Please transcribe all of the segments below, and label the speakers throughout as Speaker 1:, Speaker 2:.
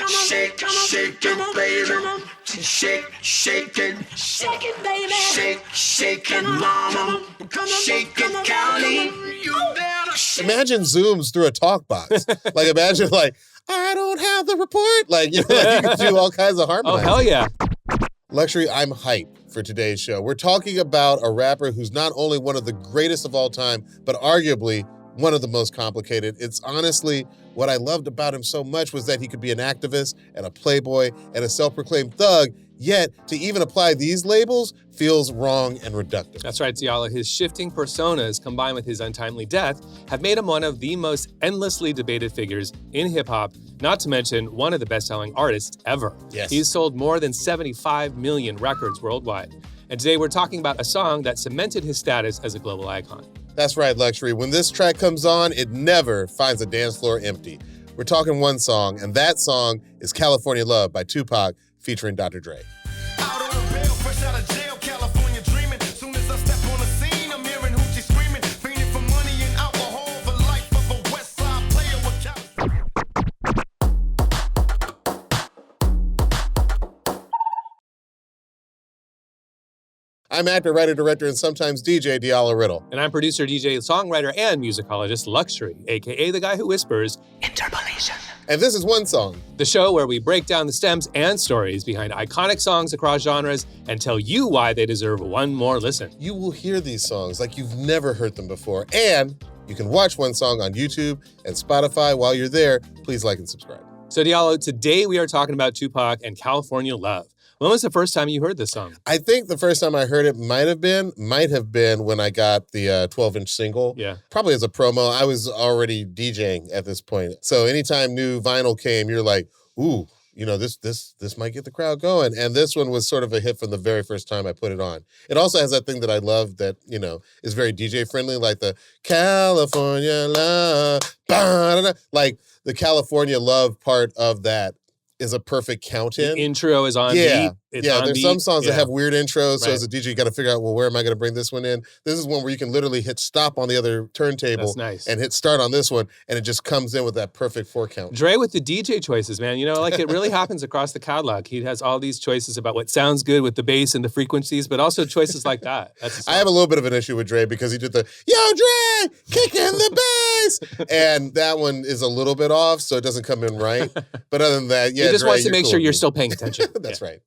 Speaker 1: shake, shake it, baby. Shake, shake it, baby. Shake it, mama. Shake it, County. You better shake.
Speaker 2: Imagine Zooms through a talk box. Like, imagine, like, I don't have the report. Like, you know, like you can do all kinds of harmonizing.
Speaker 3: Oh, hell yeah.
Speaker 2: Luxury, I'm hyped for today's show. We're talking about a rapper who's not only one of the greatest of all time, but arguably one of the most complicated. It's honestly what I loved about him so much was that he could be an activist and a playboy and a self-proclaimed thug, yet to even apply these labels feels wrong and reductive.
Speaker 3: That's right, Diallo. His shifting personas combined with his untimely death have made him one of the most endlessly debated figures in hip-hop, not to mention one of the best-selling artists ever.
Speaker 2: Yes.
Speaker 3: He's sold more than 75 million records worldwide. And today we're talking about a song that cemented his status as a global icon.
Speaker 2: That's right, Luxury. When this track comes on, it never finds a dance floor empty. We're talking one song, and that song is California Love by Tupac featuring Dr. Dre.
Speaker 4: Out on a bail, fresh out of jail, California dreaming. Soon as I step on the scene, I'm hearing hoochie screaming. Fiending for money and alcohol, the life of a West Side player with California.
Speaker 2: I'm actor, writer, director, and sometimes DJ Diallo Riddle.
Speaker 3: And I'm producer, DJ, songwriter, and musicologist Luxury, aka the guy who whispers, interpolation.
Speaker 2: And this is One Song.
Speaker 3: The show where we break down the stems and stories behind iconic songs across genres and tell you why they deserve one more listen.
Speaker 2: You will hear these songs like you've never heard them before. And you can watch One Song on YouTube and Spotify. While you're there, please like and subscribe.
Speaker 3: So Diallo, today we are talking about Tupac and California Love. When was the first time you heard this song?
Speaker 2: I think the first time I heard it might have been when I got the 12-inch single.
Speaker 3: Yeah.
Speaker 2: Probably as a promo. I was already DJing at this point. So anytime new vinyl came, you're like, ooh, you know, this might get the crowd going. And this one was sort of a hit from the very first time I put it on. It also has that thing that I love that, you know, is very DJ friendly, like the California Love. Ba-da-da. Like the California Love part of that is a perfect count-in.
Speaker 3: The intro is on beat. It's on
Speaker 2: there's
Speaker 3: beat.
Speaker 2: some songs that have weird intros, so
Speaker 3: Right.
Speaker 2: as a DJ, you got to figure out, well, where am I going to bring this one in? This is one where you can literally hit stop on the other turntable
Speaker 3: That's nice.
Speaker 2: and hit start on this one, and it just comes in with that perfect 4 count.
Speaker 3: Dre with the DJ choices, man. You know, like it really happens across the catalog. He has all these choices about what sounds good with the bass and the frequencies, but also choices like that.
Speaker 2: I have a little bit of an issue with Dre because he did the, yo, Dre, kick in the bass! And that one is a little bit off, so it doesn't come in right. But other than that, yeah,
Speaker 3: He just
Speaker 2: Dre,
Speaker 3: wants to
Speaker 2: you're
Speaker 3: make
Speaker 2: cool
Speaker 3: sure
Speaker 2: with
Speaker 3: you're
Speaker 2: me.
Speaker 3: still paying attention.
Speaker 2: That's right.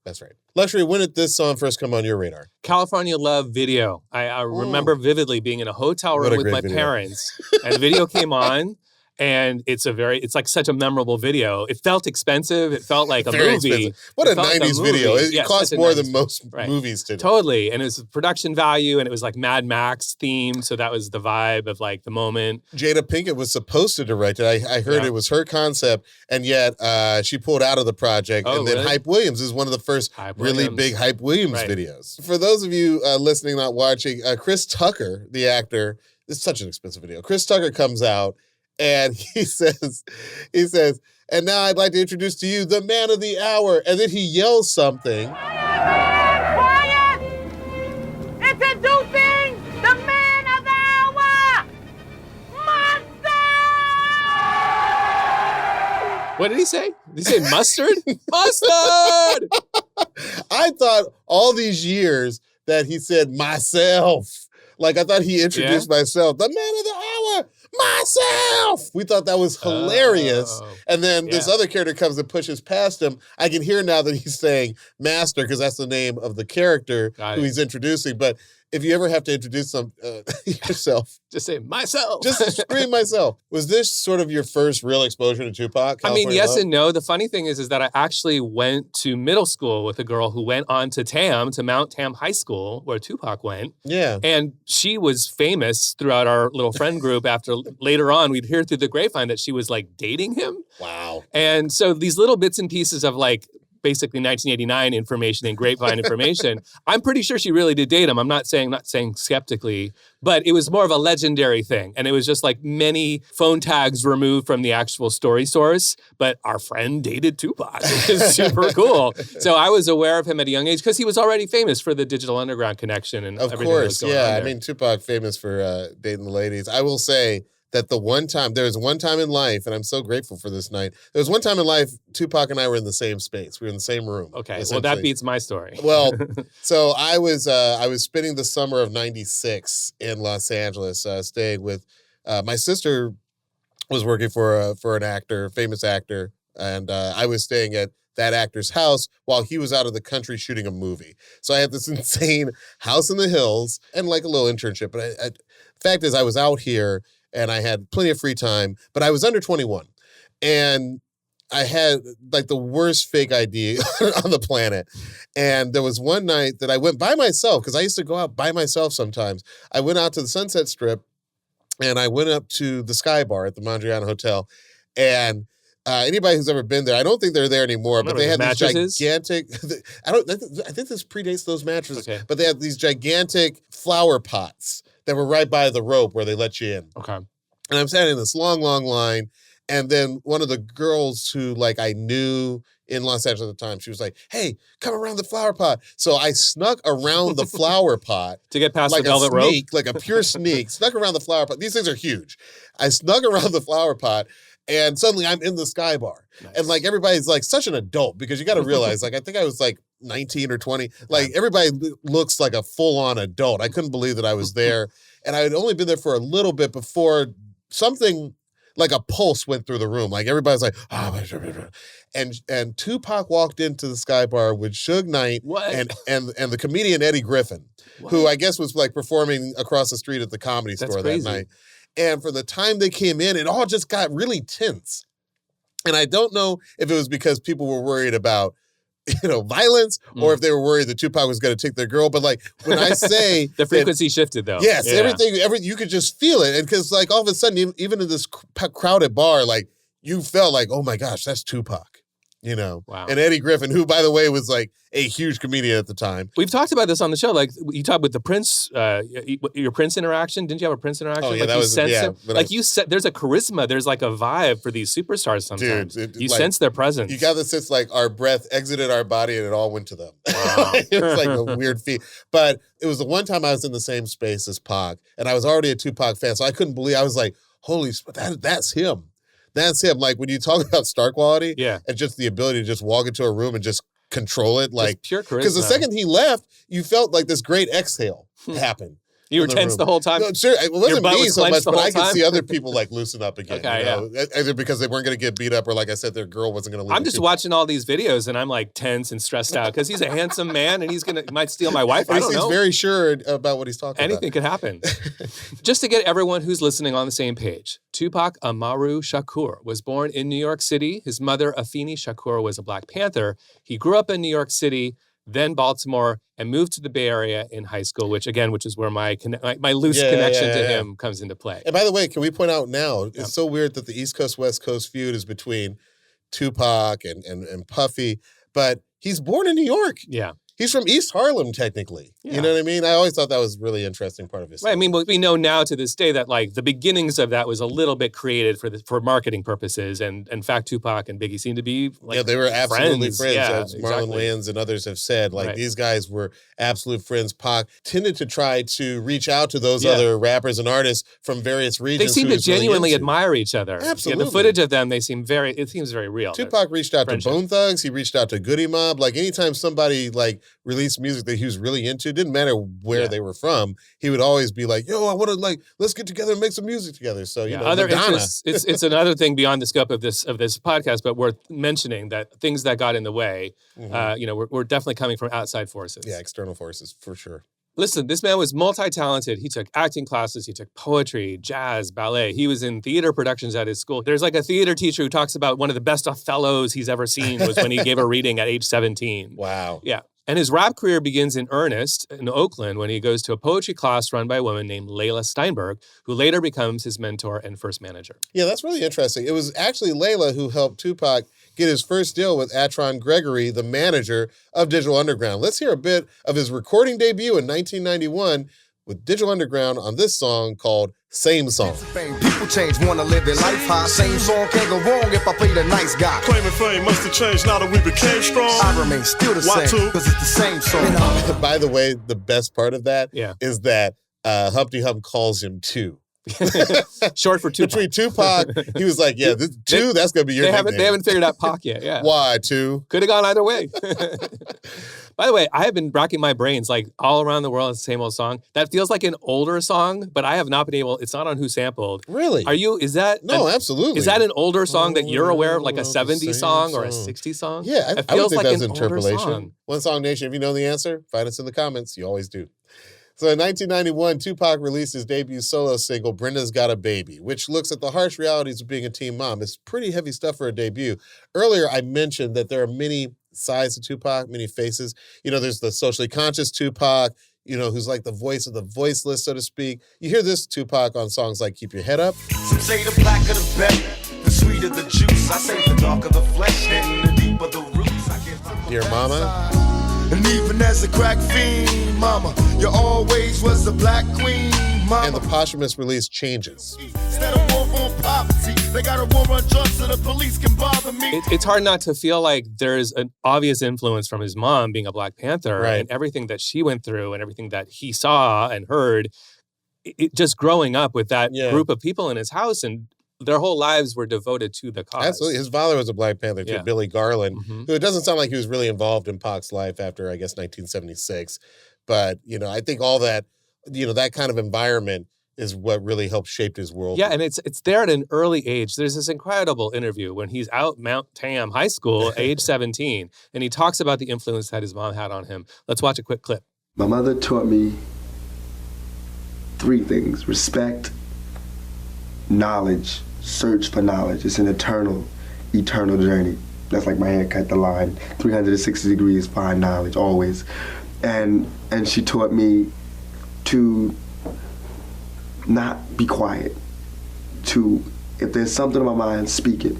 Speaker 2: Luxury, when did this song first come on your radar?
Speaker 3: California Love video. I remember vividly being in a hotel
Speaker 2: What
Speaker 3: room
Speaker 2: a
Speaker 3: with
Speaker 2: great
Speaker 3: my
Speaker 2: video.
Speaker 3: parents, and the video came on, and it's like such a memorable video. It felt expensive. It felt like a
Speaker 2: Very
Speaker 3: movie.
Speaker 2: expensive. What
Speaker 3: It
Speaker 2: a
Speaker 3: felt like
Speaker 2: 90s
Speaker 3: movie.
Speaker 2: video. It
Speaker 3: Yes,
Speaker 2: costs
Speaker 3: such a
Speaker 2: more
Speaker 3: 90s
Speaker 2: than most
Speaker 3: Right.
Speaker 2: movies today.
Speaker 3: Totally. And it was production value, and it was like Mad Max themed. So that was the vibe of like the moment.
Speaker 2: Jada Pinkett was supposed to direct it. I heard
Speaker 3: Yeah.
Speaker 2: it was her concept, and yet she pulled out of the project.
Speaker 3: Oh,
Speaker 2: and then
Speaker 3: really?
Speaker 2: Hype Williams is one of the first
Speaker 3: Hype
Speaker 2: really
Speaker 3: Williams.
Speaker 2: big Hype Williams
Speaker 3: Right.
Speaker 2: videos. For those of you listening, not watching, Chris Tucker, the actor, it's such an expensive video. Chris Tucker comes out and he says, and now I'd like to introduce to you the man of the hour. And then he yells something.
Speaker 5: Quiet! Introducing the man of the hour, Monster!
Speaker 3: What did he say? Did he say mustard? Mustard!
Speaker 2: I thought all these years that he said myself. Like I thought he introduced myself, the man of the hour, myself. We thought that was hilarious.
Speaker 3: Oh,
Speaker 2: And then this
Speaker 3: yeah.
Speaker 2: other character comes and pushes past him. I can hear now that he's saying master because that's the name of the character
Speaker 3: Got
Speaker 2: who
Speaker 3: it.
Speaker 2: he's introducing. But if you ever have to introduce yourself,
Speaker 3: Just say myself.
Speaker 2: just scream myself. Was this sort of your first real exposure to Tupac?
Speaker 3: I mean,
Speaker 2: California
Speaker 3: yes
Speaker 2: Love?
Speaker 3: and no. The funny thing is that I actually went to middle school with a girl who went on to Mount Tam High School, where Tupac went.
Speaker 2: Yeah.
Speaker 3: And she was famous throughout our little friend group. After later on, we'd hear through the grapevine that she was like dating him.
Speaker 2: Wow.
Speaker 3: And so these little bits and pieces of like basically 1989 information and grapevine information, I'm pretty sure she really did date him. I'm not saying skeptically, but it was more of a legendary thing. And it was just like many phone tags removed from the actual story source. But our friend dated Tupac, which is super cool. So I was aware of him at a young age because he was already famous for the Digital Underground connection and
Speaker 2: Of
Speaker 3: everything that was
Speaker 2: course,
Speaker 3: going on
Speaker 2: yeah. I
Speaker 3: there.
Speaker 2: mean, Tupac famous for dating the ladies. I will say that there was one time in life, and I'm so grateful for this night. There was one time in life, Tupac and I were in the same space. We were in the same room.
Speaker 3: Okay, well, that beats my story.
Speaker 2: Well, so I was spending the summer of '96 in Los Angeles, staying with my sister. Was working for an actor, famous actor, and I was staying at that actor's house while he was out of the country shooting a movie. So I had this insane house in the hills and like a little internship. But the fact is, I was out here and I had plenty of free time, but I was under 21. And I had like the worst fake ID on the planet. And there was one night that I went by myself, because I used to go out by myself sometimes. I went out to the Sunset Strip and I went up to the Sky Bar at the Mondrian Hotel. And anybody who's ever been there, I don't think they're there anymore, but they had these gigantic, I think this predates those mattresses, but they had these gigantic flower pots that were right by the rope where they let you in.
Speaker 3: Okay.
Speaker 2: And I'm standing in this long, long line. And then one of the girls who like I knew in Los Angeles at the time, she was like, "Hey, come around the flower pot." So I snuck around the flower pot
Speaker 3: to get past
Speaker 2: like
Speaker 3: the velvet
Speaker 2: a sneak,
Speaker 3: rope,
Speaker 2: like a pure sneak. Snuck around the flower pot. These things are huge. I snuck around the flower pot, and suddenly I'm in the Sky Bar, and like everybody's like such an adult, because you got to realize, like I think I was like 19 or 20. Like everybody looks like a full-on adult. I couldn't believe that I was there, and I had only been there for a little bit before something. Like a pulse went through the room. Like everybody's like, and Tupac walked into the Sky Bar with Suge Knight and the comedian Eddie Griffin, who I guess was like performing across the street at the Comedy Store that night. And for the time they came in, it all just got really tense. And I don't know if it was because people were worried about, violence, or if they were worried that Tupac was going to take their girl. But like when I say
Speaker 3: the frequency shifted though.
Speaker 2: Yes, everything, you could just feel it. And because like all of a sudden, even in this crowded bar, like you felt like, oh my gosh, that's Tupac, Wow. And Eddie Griffin, who by the way was like a huge comedian at the time.
Speaker 3: We've talked about this on the show. Like you talked with the Prince, your Prince interaction. Didn't you have a Prince interaction?
Speaker 2: Oh yeah,
Speaker 3: like
Speaker 2: that was
Speaker 3: there's a charisma. There's like a vibe for these superstars sometimes.
Speaker 2: Dude,
Speaker 3: you sense their presence.
Speaker 2: You got the sense like our breath exited our body and it all went to them. Wow. It was like a weird feat. But it was the one time I was in the same space as Pac, and I was already a Tupac fan, so I couldn't believe. I was like, holy, that's him. That's him. Like when you talk about star quality, and just the ability to just walk into a room and just control it, like
Speaker 3: pure charisma.
Speaker 2: Because the second he left, you felt like this great exhale happened.
Speaker 3: You were tense the whole time.
Speaker 2: No, sure, it wasn't me so much, but I could see other
Speaker 3: time?
Speaker 2: people like loosen up again. Either because they weren't going to get beat up, or like I said, their girl wasn't going to.
Speaker 3: I'm just watching all these videos and I'm like tense and stressed out because he's a handsome man and he might steal my wife. I don't know.
Speaker 2: He's very sure about what he's talking
Speaker 3: about. Anything could happen. Just to get everyone who's listening on the same page, Tupac Amaru Shakur was born in New York City. His mother, Afeni Shakur, was a Black Panther. He grew up in New York City, then Baltimore, and moved to the Bay Area in high school, which is where my loose connection to him comes into play.
Speaker 2: And by the way, can we point out now, it's so weird that the East Coast, West Coast feud is between Tupac and Puffy, but he's born in New York.
Speaker 3: Yeah.
Speaker 2: He's from East Harlem, technically. Yeah. You know what I mean? I always thought that was a really interesting part of his story.
Speaker 3: Right. I mean, we know now to this day that like the beginnings of that was a little bit created for marketing purposes. And in fact, Tupac and Biggie seem to be like
Speaker 2: they were absolutely friends.
Speaker 3: Yeah,
Speaker 2: as Marlon Wayans and others have said. Like these guys were absolute friends. Pac tended to try to reach out to those other rappers and artists from various regions.
Speaker 3: They seem to genuinely admire each other.
Speaker 2: Absolutely.
Speaker 3: Yeah, the footage of them, it seems very real.
Speaker 2: Tupac reached out to Bone Thugs. He reached out to Goody Mob. Like anytime somebody like released music that he was really into, it didn't matter where they were from, he would always be like, yo, I want to let's get together and make some music together. So
Speaker 3: other interests, it's another thing beyond the scope of this podcast, but worth mentioning that things that got in the way, we're definitely coming from outside forces.
Speaker 2: Yeah, external forces for sure.
Speaker 3: Listen, this man was multi-talented. He took acting classes, he took poetry, jazz, ballet. He was in theater productions at his school. There's like a theater teacher who talks about one of the best Othellos he's ever seen was when he gave a reading at age 17.
Speaker 2: Wow.
Speaker 3: Yeah. And his rap career begins in earnest in Oakland when he goes to a poetry class run by a woman named Layla Steinberg, who later becomes his mentor and first manager.
Speaker 2: Yeah, that's really interesting. It was actually Layla who helped Tupac get his first deal with Atron Gregory, the manager of Digital Underground. Let's hear a bit of his recording debut in 1991 with Digital Underground on this song called Same Song.
Speaker 6: People change, wanna live their life high. Same song can't go wrong if I play the nice guy.
Speaker 4: Claiming fame must have changed now that we became strong.
Speaker 6: I remain still the same, because it's the same song.
Speaker 2: By the way, the best part of that is that Humpty Hump calls him 2.
Speaker 3: Short for Tupac.
Speaker 2: Between Tupac, he was like, yeah, this, two, that's going to be your nickname.
Speaker 3: They haven't figured out Pac yet. Yeah.
Speaker 2: Why, two?
Speaker 3: Could have gone either way. By the way, I have been racking my brains like all around the world. It's the same old song. That feels like an older song, but I have not been able. It's not on Who Sampled.
Speaker 2: Really?
Speaker 3: Is that?
Speaker 2: No, absolutely.
Speaker 3: Is that an older song that you're aware of, like a 70s song or a 60s song?
Speaker 2: Yeah,
Speaker 3: it
Speaker 2: I would
Speaker 3: feels
Speaker 2: think
Speaker 3: like
Speaker 2: that's
Speaker 3: an older
Speaker 2: interpolation.
Speaker 3: song.
Speaker 2: One Song Nation, if you know the answer, find us in the comments. You always do. So in 1991, Tupac released his debut solo single, Brenda's Got a Baby, which looks at the harsh realities of being a teen mom. It's pretty heavy stuff for a debut. Earlier, I mentioned that there are many sides to Tupac, many faces. You know, there's the socially conscious Tupac, you know, who's like the voice of the voiceless, so to speak. You hear this Tupac on songs like Keep Your Head Up.
Speaker 4: Some say the blacker the better, the sweeter the juice. I say the darker the flesh and the deeper the roots. I get from
Speaker 2: Dear Mama.
Speaker 4: And even as a crack fiend, mama, you always was the black queen, mama.
Speaker 2: And the posthumous release Changes.
Speaker 4: Instead of war on poverty, they got a war on drugs so the police can bother me.
Speaker 3: It's hard not to feel like there's an obvious influence from his mom being a Black Panther
Speaker 2: Right.
Speaker 3: and everything that she went through and everything that he saw and heard. It just growing up with that group of people in his house, and their whole lives were devoted to the cause.
Speaker 2: Absolutely. His father was a Black Panther, too,
Speaker 3: Yeah.
Speaker 2: Billy Garland,
Speaker 3: Mhm.
Speaker 2: who it doesn't sound like he was really involved in Pac's life after, I guess, 1976. But, you know, I think all that, you know, that kind of environment is what really helped shape his world.
Speaker 3: Yeah, and it's there at an early age. There's this incredible interview when he's out Mount Tam High School, age 17, and he talks about the influence that his mom had on him. Let's watch a quick clip.
Speaker 7: My mother taught me 3 things: respect, knowledge, search for knowledge. It's an eternal journey. That's like my haircut, the line. 360 degrees, find knowledge, always. And she taught me to not be quiet. To, if there's something in my mind, speak it.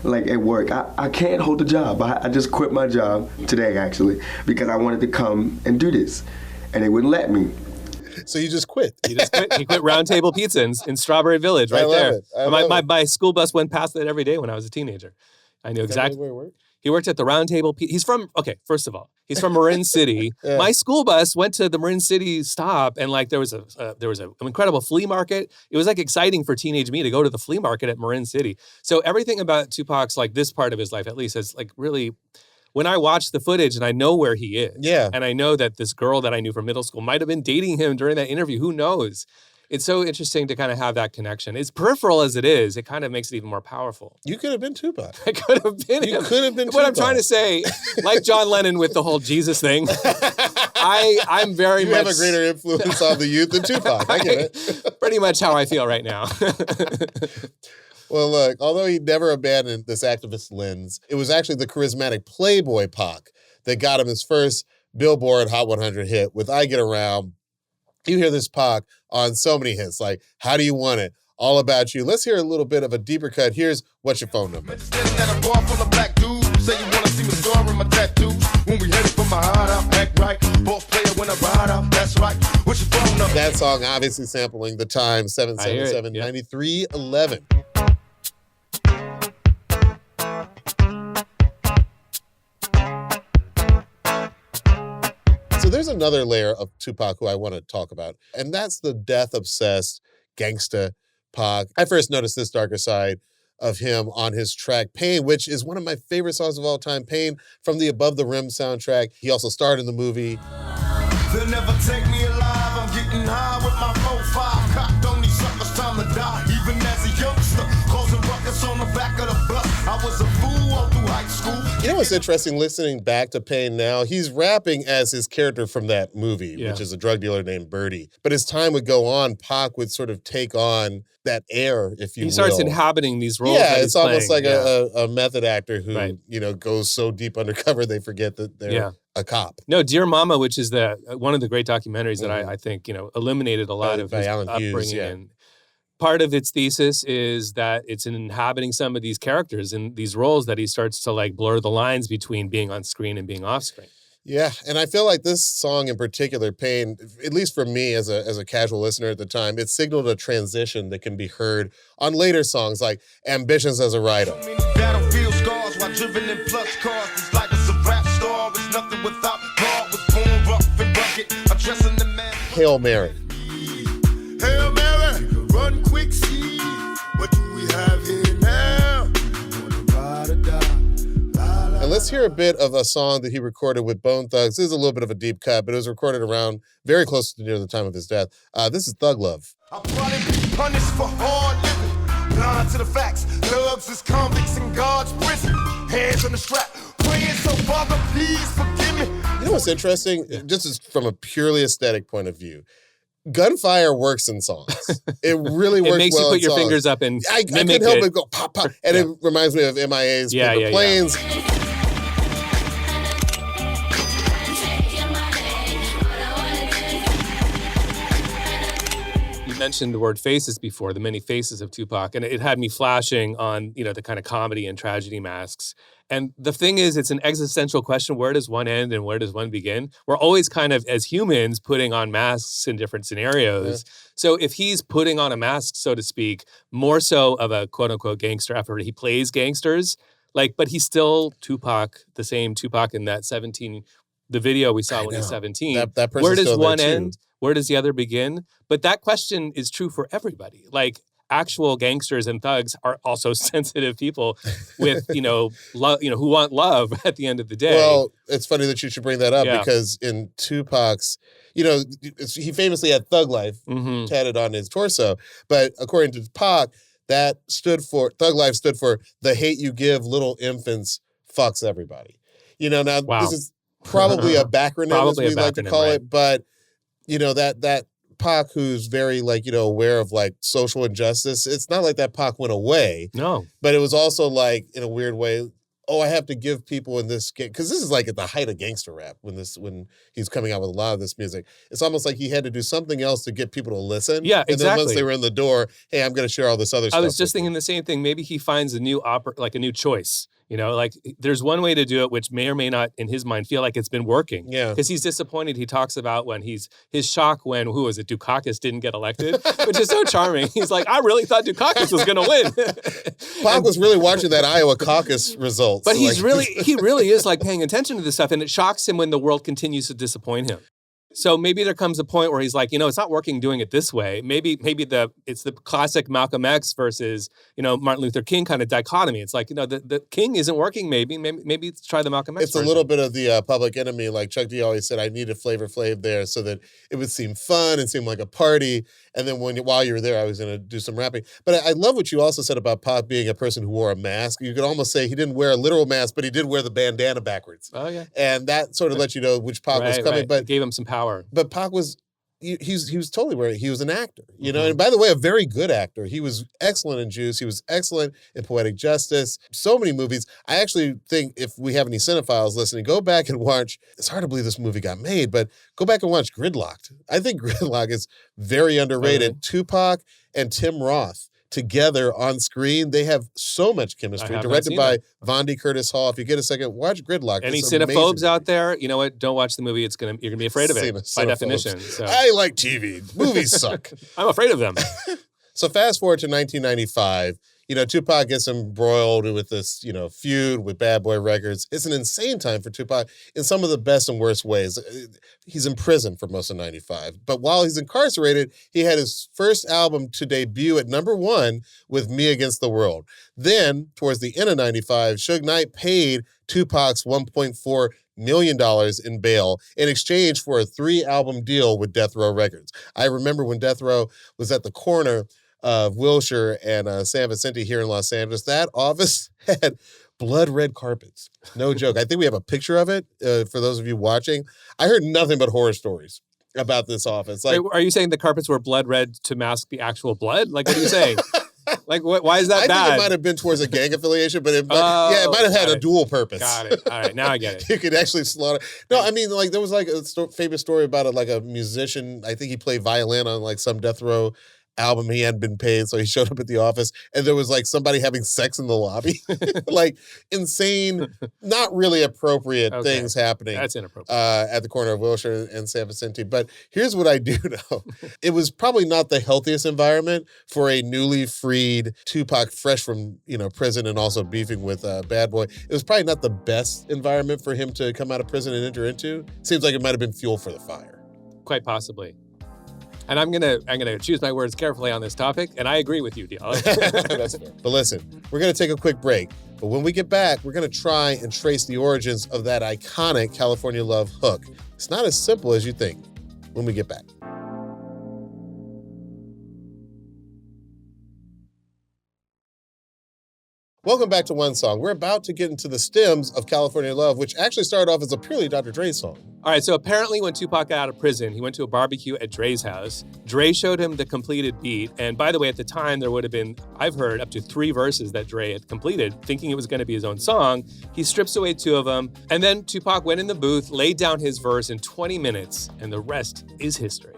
Speaker 7: Like at work, I can't hold a job. I just quit my job today, actually, because I wanted to come and do this. And they wouldn't let me.
Speaker 2: So you just quit.
Speaker 3: He quit Round Table Pizza in Strawberry Village, right
Speaker 2: I love
Speaker 3: there.
Speaker 2: it. I love it.
Speaker 3: My school bus went past it every day when I was a teenager. I knew exactly
Speaker 2: where it worked?
Speaker 3: He worked at the Round Table Pizza. He's from, first of all, he's from Marin City.
Speaker 2: Yeah.
Speaker 3: My school bus went to the Marin City stop, and like there was an incredible flea market. It was like exciting for teenage me to go to the flea market at Marin City. So everything about Tupac's, like this part of his life at least, is like really, when I watch the footage and I know where he is,
Speaker 2: Yeah.
Speaker 3: and I know that this girl that I knew from middle school might have been dating him during that interview, who knows? It's so interesting to kind of have that connection. As peripheral as it is, it kind of makes it even more powerful.
Speaker 2: You could have been Tupac.
Speaker 3: I could have been
Speaker 2: You
Speaker 3: him.
Speaker 2: could have been
Speaker 3: What I'm
Speaker 2: Tupac.
Speaker 3: trying to say, like John Lennon with the whole Jesus thing, I'm very
Speaker 2: You
Speaker 3: much...
Speaker 2: have a greater influence on the youth than Tupac. I get it.
Speaker 3: Pretty much how I feel right now.
Speaker 2: Well, look, although he never abandoned this activist lens, it was actually the charismatic Playboy Pac that got him his first Billboard Hot 100 hit with I Get Around. You hear this Pac on so many hits, like How Do You Want It, All About You. Let's hear a little bit of a deeper cut. Here's What's Your Phone Number?
Speaker 4: Standing at a bar full of black dudes. Say you wanna see my scar and my tattoos. When we headed for my heart out, act right. Boss player when I ride out, that's right. What's your phone number?
Speaker 2: That song obviously sampling the time,
Speaker 3: I hear it,
Speaker 2: 777
Speaker 3: yeah.
Speaker 2: 9311. So there's another layer of Tupac who I want to talk about, and that's the death-obsessed gangsta Pac. I first noticed this darker side of him on his track Pain, which is one of my favorite songs of all time, Pain, from the Above the Rim soundtrack. He also starred in the movie.
Speaker 4: They'll never take me alive. I'm getting high with my 4-5. Cocked on these suckers, time to die. Even as a youngster, causing ruckus on the back of the bus. I was a fool all through high school.
Speaker 2: You know what's interesting, listening back to Pain now, he's rapping as his character from that movie,
Speaker 3: Yeah.
Speaker 2: which is a drug dealer named Birdie. But as time would go on, Pac would sort of take on that air, if you will.
Speaker 3: He starts inhabiting these roles.
Speaker 2: Yeah,
Speaker 3: that he's
Speaker 2: it's almost
Speaker 3: playing.
Speaker 2: like
Speaker 3: Yeah.
Speaker 2: a method actor who,
Speaker 3: Right.
Speaker 2: goes so deep undercover they forget that they're
Speaker 3: Yeah.
Speaker 2: a cop.
Speaker 3: No, Dear Mama, which is one of the great documentaries that I think eliminated a lot
Speaker 2: By-
Speaker 3: of
Speaker 2: by
Speaker 3: his
Speaker 2: Alan Hughes,
Speaker 3: upbringing.
Speaker 2: yeah.
Speaker 3: And part of its thesis is that it's in inhabiting some of these characters and these roles that he starts to like blur the lines between being on screen and being off screen.
Speaker 2: Yeah, and I feel like this song in particular, Pain, at least for me as a casual listener at the time, it signaled a transition that can be heard on later songs like Ambitions as a Writer.
Speaker 4: Many battlefield scars while driven in plush cars. This life is a rap star. It's nothing without God. Was born rough and rugged. Addressing the man.
Speaker 2: Hail Mary.
Speaker 4: Hail Mary, run
Speaker 2: let's hear a bit of a song that he recorded with Bone Thugs. This is a little bit of a deep cut, but it was recorded around very close to near the time of his death. This is Thug Love.
Speaker 4: I'll probably be punished for hard living. Blind to the facts. Thugs is convicts in God's prison. Hands on the strap. Praying so Father, please forgive me.
Speaker 2: You know what's interesting? Just as from a purely aesthetic point of view, gunfire works in songs. It really works well in songs.
Speaker 3: It makes you put your fingers up and
Speaker 2: I couldn't help but go pop, pop. And it reminds me of MIA's Paper Planes.
Speaker 3: You mentioned the word faces before, the many faces of Tupac, and it had me flashing on, the kind of comedy and tragedy masks. And the thing is, it's an existential question. Where does one end and where does one begin? We're always kind of, as humans, putting on masks in different scenarios. Yeah. So if he's putting on a mask, so to speak, more so of a quote unquote gangster effort, he plays gangsters, but he's still Tupac, the same Tupac in that 17, the video we saw when he was 17.
Speaker 2: That
Speaker 3: where does one end? Where does the other begin? But that question is true for everybody. Actual gangsters and thugs are also sensitive people with, who want love at the end of the day.
Speaker 2: Well, it's funny that you should bring that up because in Tupac's, he famously had Thug Life tatted on his torso. But according to Pac, Thug Life stood for the hate you give little infants fucks everybody. Now this is probably a backronym, as we like to call it, but that Pac, who's very aware of social injustice, it's not like that Pac went away.
Speaker 3: No.
Speaker 2: But it was also in a weird way, I have to give people in this game, because this is at the height of gangster rap when he's coming out with a lot of this music. It's almost like he had to do something else to get people to listen.
Speaker 3: Yeah, exactly.
Speaker 2: And then once they were in the door, hey, I'm going to share all this other stuff.
Speaker 3: I was just thinking the same thing. Maybe he finds a new a new choice. There's one way to do it, which may or may not, in his mind, feel like it's been working.
Speaker 2: Yeah.
Speaker 3: Because he's disappointed. He talks about when his shock when, who was it, Dukakis didn't get elected, which is so charming. He's like, I really thought Dukakis was going to win.
Speaker 2: Pac was really watching that Iowa caucus results.
Speaker 3: But he really is paying attention to this stuff, and it shocks him when the world continues to disappoint him. So maybe there comes a point where he's like, it's not working doing it this way. Maybe it's the classic Malcolm X versus, Martin Luther King kind of dichotomy. It's the King isn't working. Maybe let's try the Malcolm X.
Speaker 2: It's version. A little bit of the Public Enemy. Like Chuck D always said, I needed Flavor Flav there so that it would seem fun and seem like a party. And then while you were there, I was going to do some rapping. But I love what you also said about Pac being a person who wore a mask. You could almost say he didn't wear a literal mask, but he did wear the bandana backwards.
Speaker 3: Oh, yeah.
Speaker 2: And that sort of let you know which Pac was coming.
Speaker 3: Right. But it gave him some power.
Speaker 2: But Pac was, he was totally wearing, he was an actor, And by the way, a very good actor. He was excellent in Juice. He was excellent in Poetic Justice. So many movies. I actually think if we have any cinephiles listening, go back and watch, it's hard to believe this movie got made, but go back and watch Gridlocked. I think Gridlock is very underrated. Tupac and Tim Roth together on screen, they have so much chemistry. Directed by Vondi Curtis Hall. If you get a second, watch Gridlock.
Speaker 3: Any cinephobes out there, you know what? Don't watch the movie. You're gonna be afraid of it by definition. So.
Speaker 2: I like TV. Movies suck.
Speaker 3: I'm afraid of them.
Speaker 2: So fast forward to 1995. Tupac gets embroiled with this, feud with Bad Boy Records. It's an insane time for Tupac in some of the best and worst ways. He's in prison for most of 95. But while he's incarcerated, he had his first album to debut at #1 with Me Against the World. Then, towards the end of 95, Suge Knight paid Tupac's $1.4 million in bail in exchange for a 3-album deal with Death Row Records. I remember when Death Row was at the corner of Wilshire and San Vicente here in Los Angeles, that office had blood red carpets. No joke. I think we have a picture of it for those of you watching. I heard nothing but horror stories about this office.
Speaker 3: Are you saying the carpets were blood red to mask the actual blood? What are you saying? Why is that bad?
Speaker 2: I think it might have been towards a gang affiliation, but it might have had a dual purpose.
Speaker 3: Got it. All right, now I get it.
Speaker 2: You could actually slaughter. No, I mean, there was a famous story about a musician. I think he played violin on some Death Row album. He hadn't been paid, so he showed up at the office, and there was somebody having sex in the lobby. Insane, not really appropriate things happening.
Speaker 3: That's inappropriate.
Speaker 2: At the corner of Wilshire and San Vicente. But here's what I do know. It was probably not the healthiest environment for a newly freed Tupac, fresh from prison and also beefing with Bad Boy. It was probably not the best environment for him to come out of prison and enter into. Seems like it might have been fuel for the fire.
Speaker 3: Quite possibly. And I'm gonna choose my words carefully on this topic, and I agree with you, Deal.
Speaker 2: That's fair. But listen, we're going to take a quick break. But when we get back, we're going to try and trace the origins of that iconic California Love hook. It's not as simple as you think. When we get back. Welcome back to One Song. We're about to get into the stems of California Love, which actually started off as a purely Dr. Dre song.
Speaker 3: All right, so apparently when Tupac got out of prison, he went to a barbecue at Dre's house. Dre showed him the completed beat. And by the way, at the time, there would have been, I've heard, up to 3 verses that Dre had completed, thinking it was going to be his own song. He strips away 2 of them. And then Tupac went in the booth, laid down his verse in 20 minutes, and the rest is history.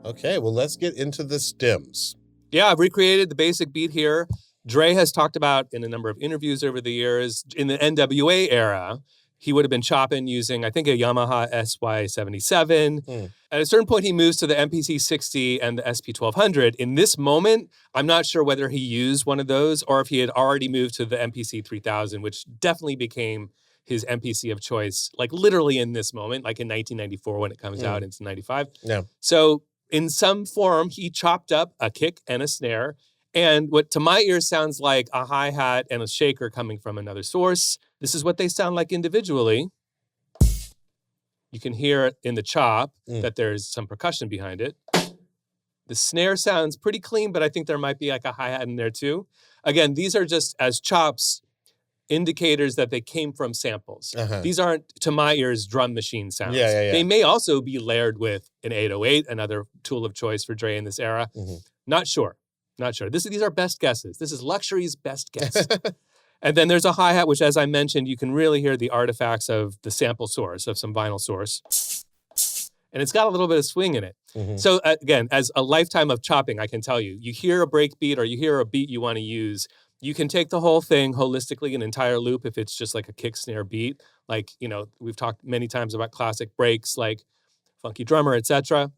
Speaker 2: Okay, well, let's get into the stems.
Speaker 3: Yeah, I've recreated the basic beat here. Dre has talked about in a number of interviews over the years, in the NWA era, he would have been chopping using, I think, a Yamaha SY-77. At a certain point, he moves to the MPC 60 and the SP 1200. In this moment, I'm not sure whether he used one of those or if he had already moved to the MPC 3000, which definitely became his MPC of choice, like literally in this moment, like in 1994 when it comes out into 95.
Speaker 2: Yeah.
Speaker 3: So in some form, he chopped up a kick and a snare, and what to my ear sounds like a hi-hat and a shaker coming from another source. This is what they sound like individually. You can hear in the chop that there's some percussion behind it. The snare sounds pretty clean, but I think there might be like a hi-hat in there too. Again, these are just as chops, indicators that they came from samples. These aren't, to my ears, drum machine sounds.
Speaker 2: Yeah.
Speaker 3: They may also be layered with an 808, another tool of choice for Dre in this era. Not sure. These are best guesses. This is luxury's best guess. And then there's a hi-hat, which, as I mentioned, you can really hear the artifacts of the sample source, of some vinyl source. And it's got a little bit of swing in it. So again, as a lifetime of chopping, I can tell you, you hear a break beat or you hear a beat you want to use, you can take the whole thing holistically, an entire loop, if it's just like a kick snare beat. Like, you know, we've talked many times about classic breaks like Funky Drummer, etc.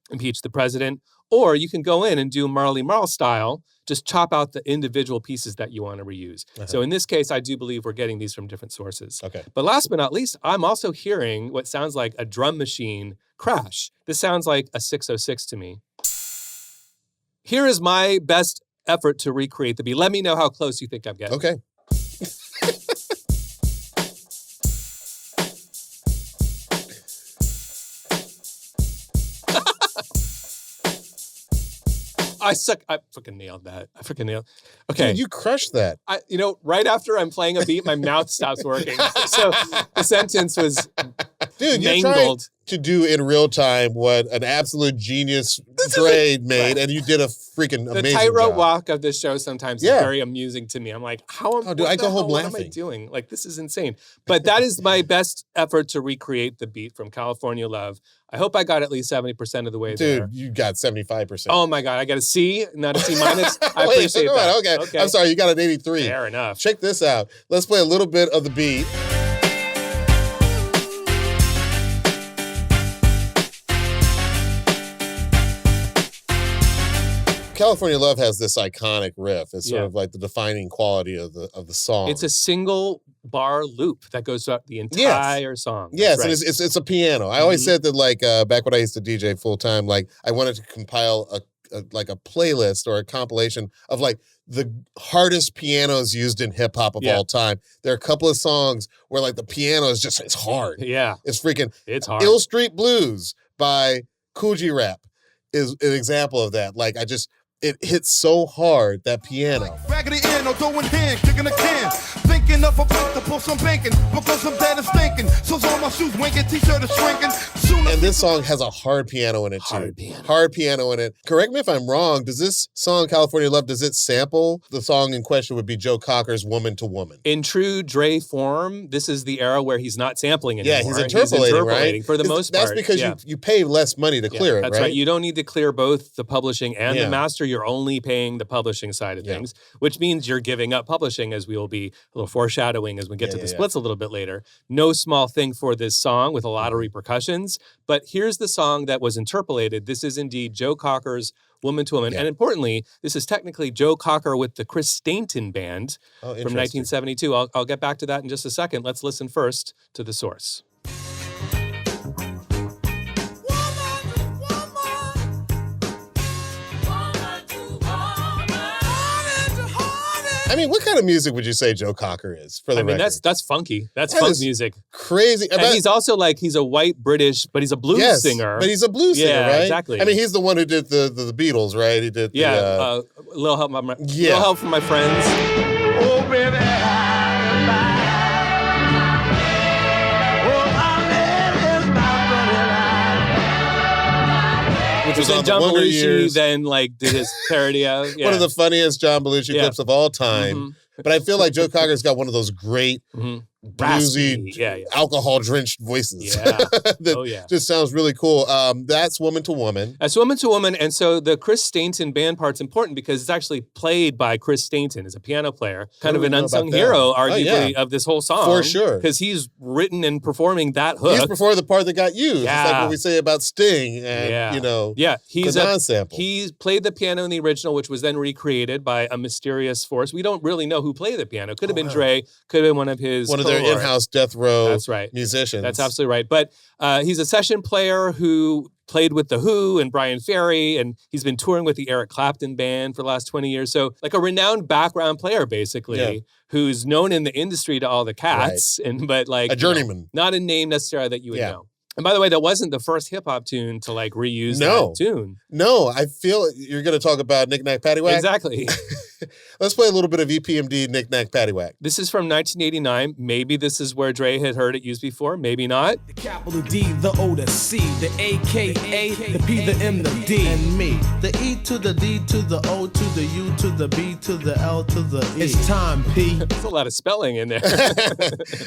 Speaker 3: Impeach the President. Or you can go in and do Marley Marl style, just chop out the individual pieces that you want to reuse. So in this case, I do believe we're getting these from different sources. But last but not least, I'm also hearing what sounds like a drum machine crash. This sounds like a 606 to me. Here is my best effort to recreate the beat. Let me know how close you think I'm getting.
Speaker 2: Okay.
Speaker 3: I suck. I fucking nailed that. Okay.
Speaker 2: Dude, you crushed that.
Speaker 3: Right after I'm playing a beat, my mouth stops working. So the sentence was
Speaker 2: You're trying to do in real time what an absolute genius Dre made, and you did a freaking amazing
Speaker 3: The tightrope
Speaker 2: job.
Speaker 3: walk of this show sometimes is very amusing to me. I'm like, what am I doing? Like, this is insane. But that is my best effort to recreate the beat from California Love. I hope I got at least 70% of the way there.
Speaker 2: Dude, you got 75%.
Speaker 3: Oh my God, I got a C, not a C minus. I appreciate that.
Speaker 2: Okay. I'm sorry, you got an 83.
Speaker 3: Fair enough.
Speaker 2: Check this out. Let's play a little bit of the beat. California Love has this iconic riff. It's sort of like the defining quality of the song.
Speaker 3: It's a single bar loop that goes throughout the entire song.
Speaker 2: Yes,
Speaker 3: right.
Speaker 2: and it's a piano. I always said that, like, back when I used to DJ full time, like, I wanted to compile a playlist or a compilation of like the hardest pianos used in hip hop of all time. There are a couple of songs where like the piano is just, it's hard.
Speaker 3: Yeah.
Speaker 2: It's
Speaker 3: hard.
Speaker 2: Ill Street Blues by Coogee Rap is an example of that. Like, it hits so hard, that piano.
Speaker 4: Raggedy in or throwing hand, kicking a can. Thinking of a place to pull some banking because I'm dead and stinking. So's all my shoes winking, t-shirt is shrinking.
Speaker 2: And this song has a hard piano in it too. Hard piano in it. Correct me if I'm wrong. Does this song, California Love, does it sample? The song in question would be Joe Cocker's Woman to Woman.
Speaker 3: In true Dre form, this is the era where he's not sampling anymore.
Speaker 2: Yeah, he's interpolating, right?
Speaker 3: For the most part.
Speaker 2: That's because you pay less money to clear it,
Speaker 3: That's right. You don't need to clear both the publishing and the master. You're only paying the publishing side of things, which means you're giving up publishing, as we will be a little foreshadowing as we get to the splits a little bit later. No small thing for this song with a lot of repercussions. But here's the song that was interpolated. This is indeed Joe Cocker's Woman to Woman. And importantly, this is technically Joe Cocker with the Chris Stainton Band from 1972. I'll get back to that in just a second. Let's listen first to the source.
Speaker 2: I mean, what kind of music would you say Joe Cocker is for the
Speaker 3: I mean,
Speaker 2: record?
Speaker 3: that's funky. That's
Speaker 2: That
Speaker 3: funk
Speaker 2: is
Speaker 3: music.
Speaker 2: Crazy.
Speaker 3: And he's also like, he's a white British, but he's a blues singer.
Speaker 2: But he's a blues singer,
Speaker 3: Yeah,
Speaker 2: right?
Speaker 3: exactly.
Speaker 2: I mean, he's the one who did the Beatles, right? He did
Speaker 3: a little help, little help from my friends.
Speaker 4: Oh, baby,
Speaker 3: Which
Speaker 2: was
Speaker 3: was
Speaker 2: on
Speaker 3: then
Speaker 2: the
Speaker 3: John
Speaker 2: Wonder
Speaker 3: Belushi
Speaker 2: Years.
Speaker 3: then like did his parody of. Yeah.
Speaker 2: one of the funniest John Belushi
Speaker 3: Yeah.
Speaker 2: clips of all time.
Speaker 3: Mhm.
Speaker 2: But I feel like Joe Cocker's got one of those great
Speaker 3: Mhm.
Speaker 2: bluesy,
Speaker 3: Raspy.
Speaker 2: alcohol-drenched voices.
Speaker 3: Yeah.
Speaker 2: that
Speaker 3: Oh, yeah.
Speaker 2: just sounds really cool. That's Woman to Woman.
Speaker 3: As Woman to Woman, and so the Chris Stainton band part's important because it's actually played by Chris Stainton as a piano player, kind
Speaker 2: I
Speaker 3: of
Speaker 2: don't
Speaker 3: an
Speaker 2: know about
Speaker 3: unsung
Speaker 2: that.
Speaker 3: hero,
Speaker 2: Oh,
Speaker 3: arguably,
Speaker 2: yeah.
Speaker 3: of this whole song.
Speaker 2: For sure.
Speaker 3: Because he's written and performing that hook.
Speaker 2: He's before the part that got used. It's like
Speaker 3: Yeah.
Speaker 2: what we say about Sting and,
Speaker 3: Yeah, he's
Speaker 2: the non-sample.
Speaker 3: He's played the piano in the original, which was then recreated by a mysterious force. We don't really know who played the piano. Could have been Dre, could have been one of his
Speaker 2: One of their
Speaker 3: cohort.
Speaker 2: in-house Death Row
Speaker 3: That's right.
Speaker 2: musicians.
Speaker 3: That's absolutely right. But he's a session player who played with The Who and Brian Ferry, and he's been touring with the Eric Clapton band for the last 20 years. So like a renowned background player, basically,
Speaker 2: Yeah.
Speaker 3: who's known in the industry to all the cats, but like
Speaker 2: A journeyman.
Speaker 3: not a name necessarily that you would
Speaker 2: Yeah.
Speaker 3: know. And by the way, that wasn't the first hip hop tune to like reuse
Speaker 2: No.
Speaker 3: that tune.
Speaker 2: No, I feel you're going to talk about Knick Knack Paddywhack.
Speaker 3: Exactly.
Speaker 2: Let's play a little bit of EPMD Knick Knack Paddywhack.
Speaker 3: This is from 1989. Maybe this is where Dre had heard it used before. Maybe not.
Speaker 8: The capital D, the O, the C, the AKA, the P, the M, the D, and me.
Speaker 9: The E to the D to the O to the U to the B to the L to the E.
Speaker 8: It's time, P.
Speaker 3: There's a lot of spelling in there.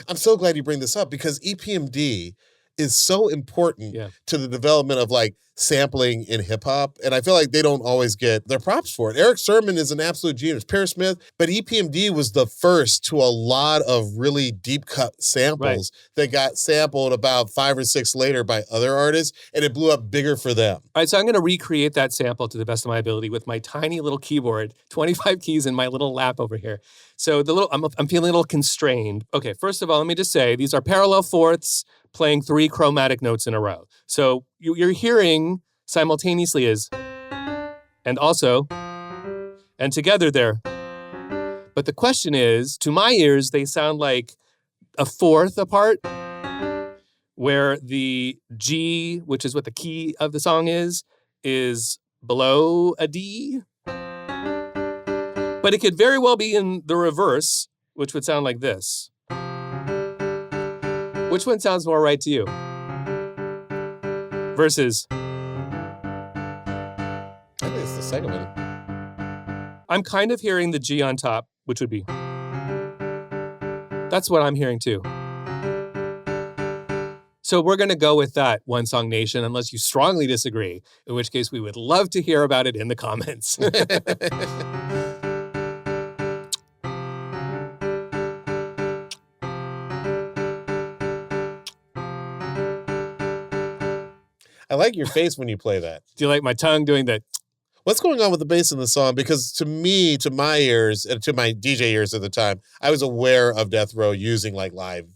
Speaker 2: I'm so glad you bring this up because EPMD is so important
Speaker 3: Yeah.
Speaker 2: to the development of like sampling in hip hop. And I feel like they don't always get their props for it. Eric Sermon is an absolute genius, Perry Smith, but EPMD was the first to a lot of really deep cut samples that got sampled about 5 or 6 later by other artists, and it blew up bigger for them.
Speaker 3: All right, so I'm going to recreate that sample to the best of my ability with my tiny little keyboard, 25 keys in my little lap over here. So I'm feeling a little constrained. Okay, first of all, let me just say these are parallel fourths playing 3 chromatic notes in a row. So you're hearing simultaneously is and also and together there. But the question is, to my ears, they sound like a fourth apart, where the G, which is what the key of the song is below a D. But it could very well be in the reverse, which would sound like this. Which one sounds more right to you? Versus,
Speaker 2: I think it's the second one.
Speaker 3: I'm kind of hearing the G on top, which would be. That's what I'm hearing too. So we're going to go with that, One Song Nation, unless you strongly disagree, in which case we would love to hear about it in the comments.
Speaker 2: I like your face when you play that.
Speaker 3: Do you like my tongue doing that?
Speaker 2: What's going on with the bass in the song? Because to me, to my ears, and to my DJ ears at the time, I was aware of Death Row using like live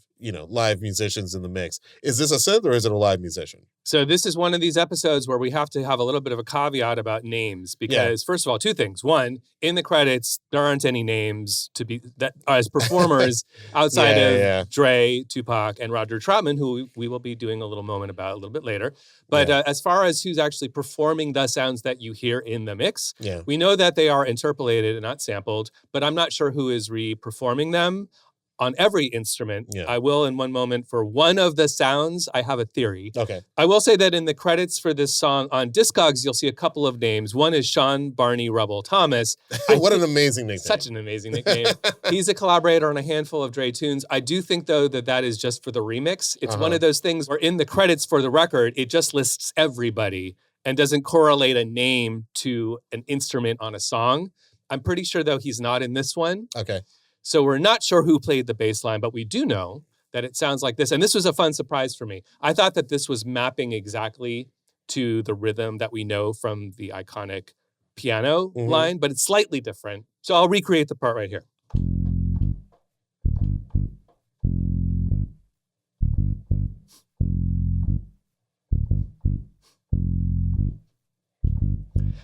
Speaker 2: musicians in the mix. Is this a synth or is it a live musician?
Speaker 3: So this is one of these episodes where we have to have a little bit of a caveat about names because first of all, 2 things. One, in the credits, there aren't any names to be that as performers outside of Dre, Tupac, and Roger Troutman, who we will be doing a little moment about a little bit later. But as far as who's actually performing the sounds that you hear in the mix, we know that they are interpolated and not sampled, but I'm not sure who is re-performing them on every instrument. I will in one moment. For one of the sounds, I have a theory.
Speaker 2: Okay.
Speaker 3: I will say that in the credits for this song on Discogs, you'll see a couple of names. One is Sean Barney Rubble Thomas.
Speaker 2: What an amazing nickname.
Speaker 3: Such an amazing nickname. He's a collaborator on a handful of Dre tunes. I do think, though, that is just for the remix. It's one of those things where in the credits for the record, it just lists everybody and doesn't correlate a name to an instrument on a song. I'm pretty sure, though, he's not in this one.
Speaker 2: Okay.
Speaker 3: So we're not sure who played the bass line, but we do know that it sounds like this. And this was a fun surprise for me. I thought that this was mapping exactly to the rhythm that we know from the iconic piano line, but it's slightly different. So I'll recreate the part right here.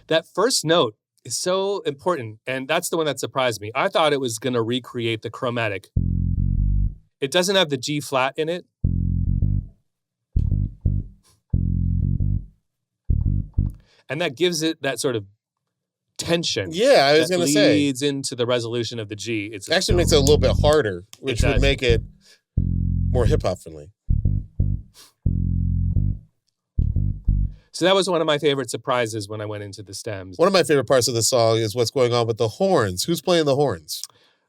Speaker 3: That first note is so important. And that's the one that surprised me. I thought it was going to recreate the chromatic. It doesn't have the G flat in it. And that gives it that sort of tension.
Speaker 2: Yeah, I was going to say.
Speaker 3: Leads into the resolution of the G. It
Speaker 2: actually makes it a little bit harder, which would make it more hip-hop friendly.
Speaker 3: So that was one of my favorite surprises when I went into the stems.
Speaker 2: One of my favorite parts of the song is what's going on with the horns. Who's playing the horns?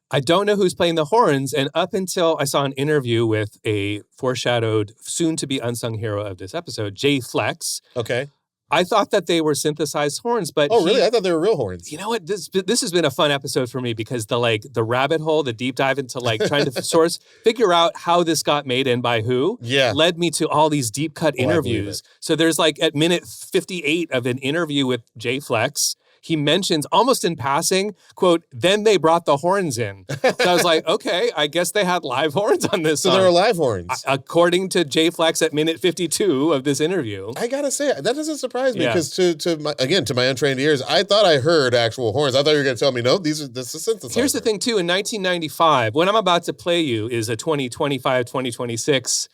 Speaker 3: I don't know who's playing the horns. And up until I saw an interview with a foreshadowed, soon-to-be unsung hero of this episode, Jay Flex.
Speaker 2: Okay.
Speaker 3: I thought that they were synthesized horns, but
Speaker 2: really? I thought they were real horns.
Speaker 3: You know what? This has been a fun episode for me because the rabbit hole, the deep dive into trying to figure out how this got made and by who, led me to all these deep cut interviews. So there's at minute 58 of an interview with Jay Flex. He mentions almost in passing, quote, then they brought the horns in. So I was like, okay, I guess they had live horns on this song.
Speaker 2: So there were live horns.
Speaker 3: According to Jay Flex at minute 52 of this interview.
Speaker 2: I got to say, that doesn't surprise me because to my untrained ears, I thought I heard actual horns. I thought you were going to tell me, no, this is synthesizer.
Speaker 3: Here's the thing too, in 1995, what I'm about to play you is a 2025, 2026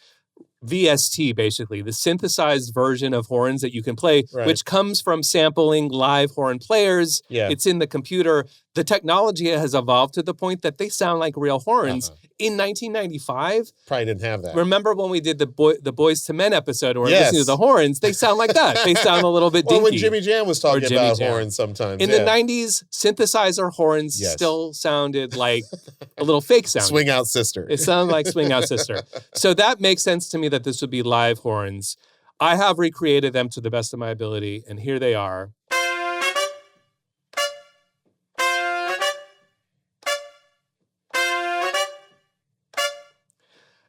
Speaker 3: VST, basically, the synthesized version of horns that you can play, which comes from sampling live horn players. Yeah. It's in the computer. The technology has evolved to the point that they sound like real horns. In 1995,
Speaker 2: probably didn't have that.
Speaker 3: Remember when we did the Boys to Men episode where we're listening to the horns? They sound like that. They sound a little bit dinky.
Speaker 2: Well, when Jimmy Jam was talking about horns sometimes.
Speaker 3: In the 90s, synthesizer horns still sounded like a little fake sound.
Speaker 2: Swing Out Sister.
Speaker 3: It sounded like Swing Out Sister. So that makes sense to me that this would be live horns. I have recreated them to the best of my ability, and here they are.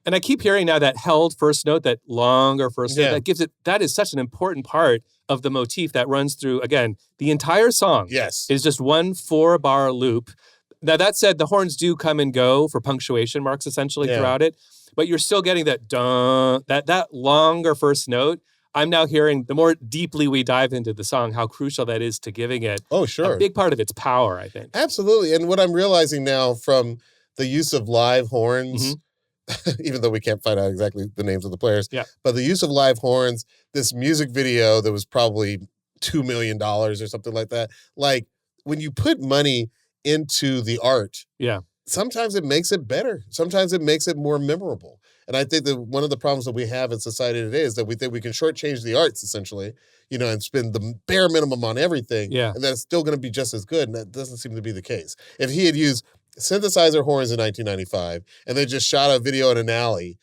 Speaker 3: And I keep hearing now that held first note, that longer first note, that is such an important part of the motif that runs through, again, the entire song.
Speaker 2: Yes.
Speaker 3: Is just one 4-bar loop. Now, that said, the horns do come and go for punctuation marks essentially throughout it, but you're still getting that dun, that longer first note. I'm now hearing, the more deeply we dive into the song, how crucial that is to giving it a big part of its power, I think.
Speaker 2: Absolutely. And what I'm realizing now from the use of live horns, even though we can't find out exactly the names of the players, but the use of live horns, this music video that was probably $2 million or something like that, like when you put money into the art, sometimes it makes it better. Sometimes it makes it more memorable. And I think that one of the problems that we have in society today is that we think we can shortchange the arts, essentially, and spend the bare minimum on everything, and that it's still going to be just as good. And that doesn't seem to be the case. If he had used synthesizer horns in 1995 and they just shot a video in an alley,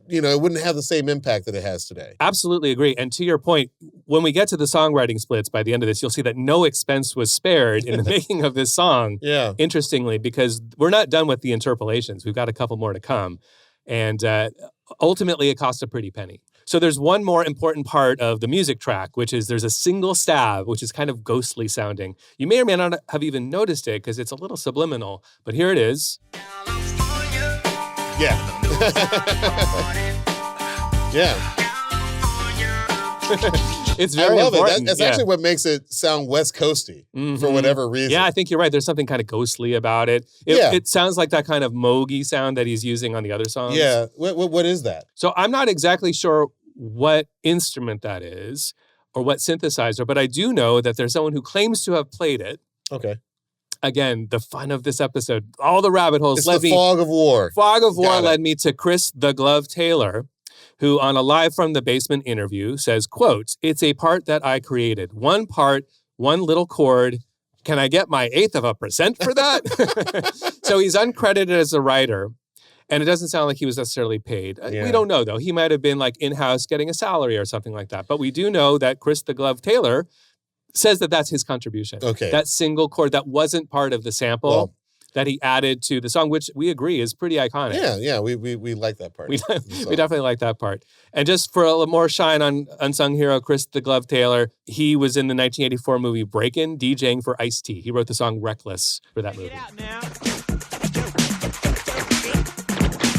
Speaker 2: it wouldn't have the same impact that it has today.
Speaker 3: Absolutely agree. And to your point, when we get to the songwriting splits by the end of this, you'll see that no expense was spared in the making of this song.
Speaker 2: Yeah.
Speaker 3: Interestingly, because we're not done with the interpolations. We've got a couple more to come. And ultimately, it cost a pretty penny. So there's one more important part of the music track, which is there's a single stab, which is kind of ghostly sounding. You may or may not have even noticed it because it's a little subliminal, but here it is.
Speaker 2: Yeah. Yeah.
Speaker 3: It's very important.
Speaker 2: That's actually what makes it sound West Coasty for whatever reason.
Speaker 3: Yeah, I think you're right. There's something kind of ghostly about it. It sounds like that kind of Mogi sound that he's using on the other songs.
Speaker 2: Yeah. What is that?
Speaker 3: So I'm not exactly sure what instrument that is or what synthesizer, but I do know that there's someone who claims to have played it.
Speaker 2: Okay.
Speaker 3: Again, the fun of this episode, all the rabbit holes
Speaker 2: led me. Fog of War.
Speaker 3: Fog of War led me to Chris the Glove Taylor, who on a Live from the Basement interview says, quote, "It's a part that I created. One part, one little chord. Can I get my 1/8% for that?" So he's uncredited as a writer, and it doesn't sound like he was necessarily paid. We don't know, though. He might have been in-house getting a salary or something like that. But we do know that Chris the Glove Taylor says that that's his contribution.
Speaker 2: Okay.
Speaker 3: That single chord that wasn't part of the sample that he added to the song, which we agree is pretty iconic.
Speaker 2: Yeah, we like that part.
Speaker 3: We definitely like that part. And just for a little more shine on unsung hero Chris the Glove Taylor, he was in the 1984 movie Breakin', DJing for Ice-T. He wrote the song Reckless for that movie.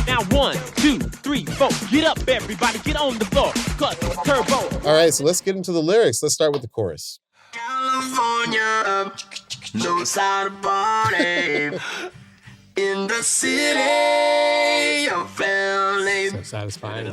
Speaker 10: Now 1, 2, 3, 4. Get up, everybody. Get on the floor. Cut, turbo.
Speaker 2: All right, so let's get into the lyrics. Let's start with the chorus.
Speaker 1: California, knows how to party. In the city of LA.
Speaker 3: So satisfying.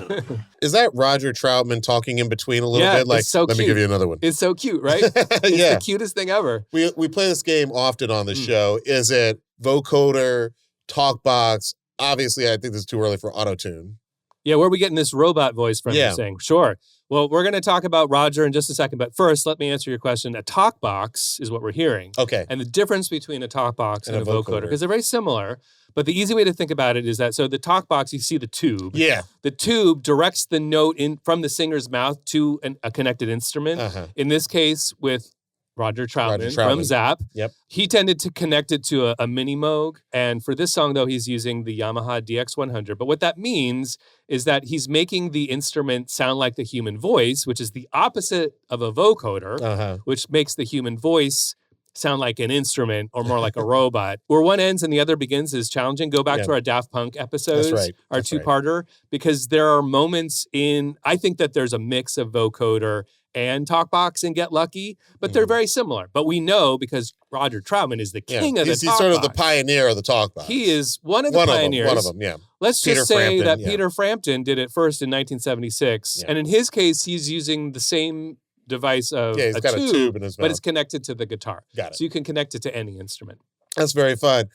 Speaker 2: Is that Roger Troutman talking in between a little
Speaker 3: Yeah,
Speaker 2: bit? Like,
Speaker 3: it's so
Speaker 2: let me
Speaker 3: cute.
Speaker 2: give you another one.
Speaker 3: It's so cute, right? It's
Speaker 2: Yeah.
Speaker 3: the cutest thing ever.
Speaker 2: We play this game often on the show. Is it vocoder, talkbox? Obviously, I think this is too early for auto-tune.
Speaker 3: Yeah, where are we getting this robot voice from?
Speaker 2: Yeah.
Speaker 3: You're saying? Sure. Well, we're going to talk about Roger in just a second, but first, let me answer your question. A talk box is what we're hearing.
Speaker 2: Okay.
Speaker 3: And the difference between a talk box and a vocoder,
Speaker 2: vocoder.
Speaker 3: because they're very similar, but the easy way to think about it is that, so the talk box, you see the tube.
Speaker 2: Yeah.
Speaker 3: The tube directs the note in from the singer's mouth to a connected instrument.
Speaker 2: Uh-huh.
Speaker 3: In this case, with Roger Troutman from
Speaker 2: Troutman.
Speaker 3: Zapp.
Speaker 2: Yep.
Speaker 3: He tended to connect it to a mini Moog. And for this song, though, he's using the Yamaha DX100. But what that means is that he's making the instrument sound like the human voice, which is the opposite of a vocoder,
Speaker 2: Uh-huh.
Speaker 3: which makes the human voice sound like an instrument or more like a robot. Where one ends and the other begins is challenging. Go back
Speaker 2: Yeah.
Speaker 3: to our Daft Punk episodes,
Speaker 2: That's right.
Speaker 3: our
Speaker 2: That's right.
Speaker 3: two-parter, because there are moments I think that there's a mix of vocoder and talkbox and Get Lucky, but they're very similar. But we know because Roger Troutman is the
Speaker 2: Yeah.
Speaker 3: king of the
Speaker 2: He's
Speaker 3: talkbox.
Speaker 2: sort of the pioneer of the talkbox.
Speaker 3: He is one of the
Speaker 2: One
Speaker 3: pioneers.
Speaker 2: of them, yeah.
Speaker 3: Let's
Speaker 2: Peter
Speaker 3: just say
Speaker 2: Frampton,
Speaker 3: that
Speaker 2: yeah.
Speaker 3: Peter Frampton did it first in 1976.
Speaker 2: Yeah.
Speaker 3: And in his case, he's using the same device of
Speaker 2: Yeah, he's got a tube in his
Speaker 3: but
Speaker 2: mouth.
Speaker 3: it's connected to the guitar.
Speaker 2: Got it.
Speaker 3: So you can connect it to any instrument.
Speaker 2: That's very fun.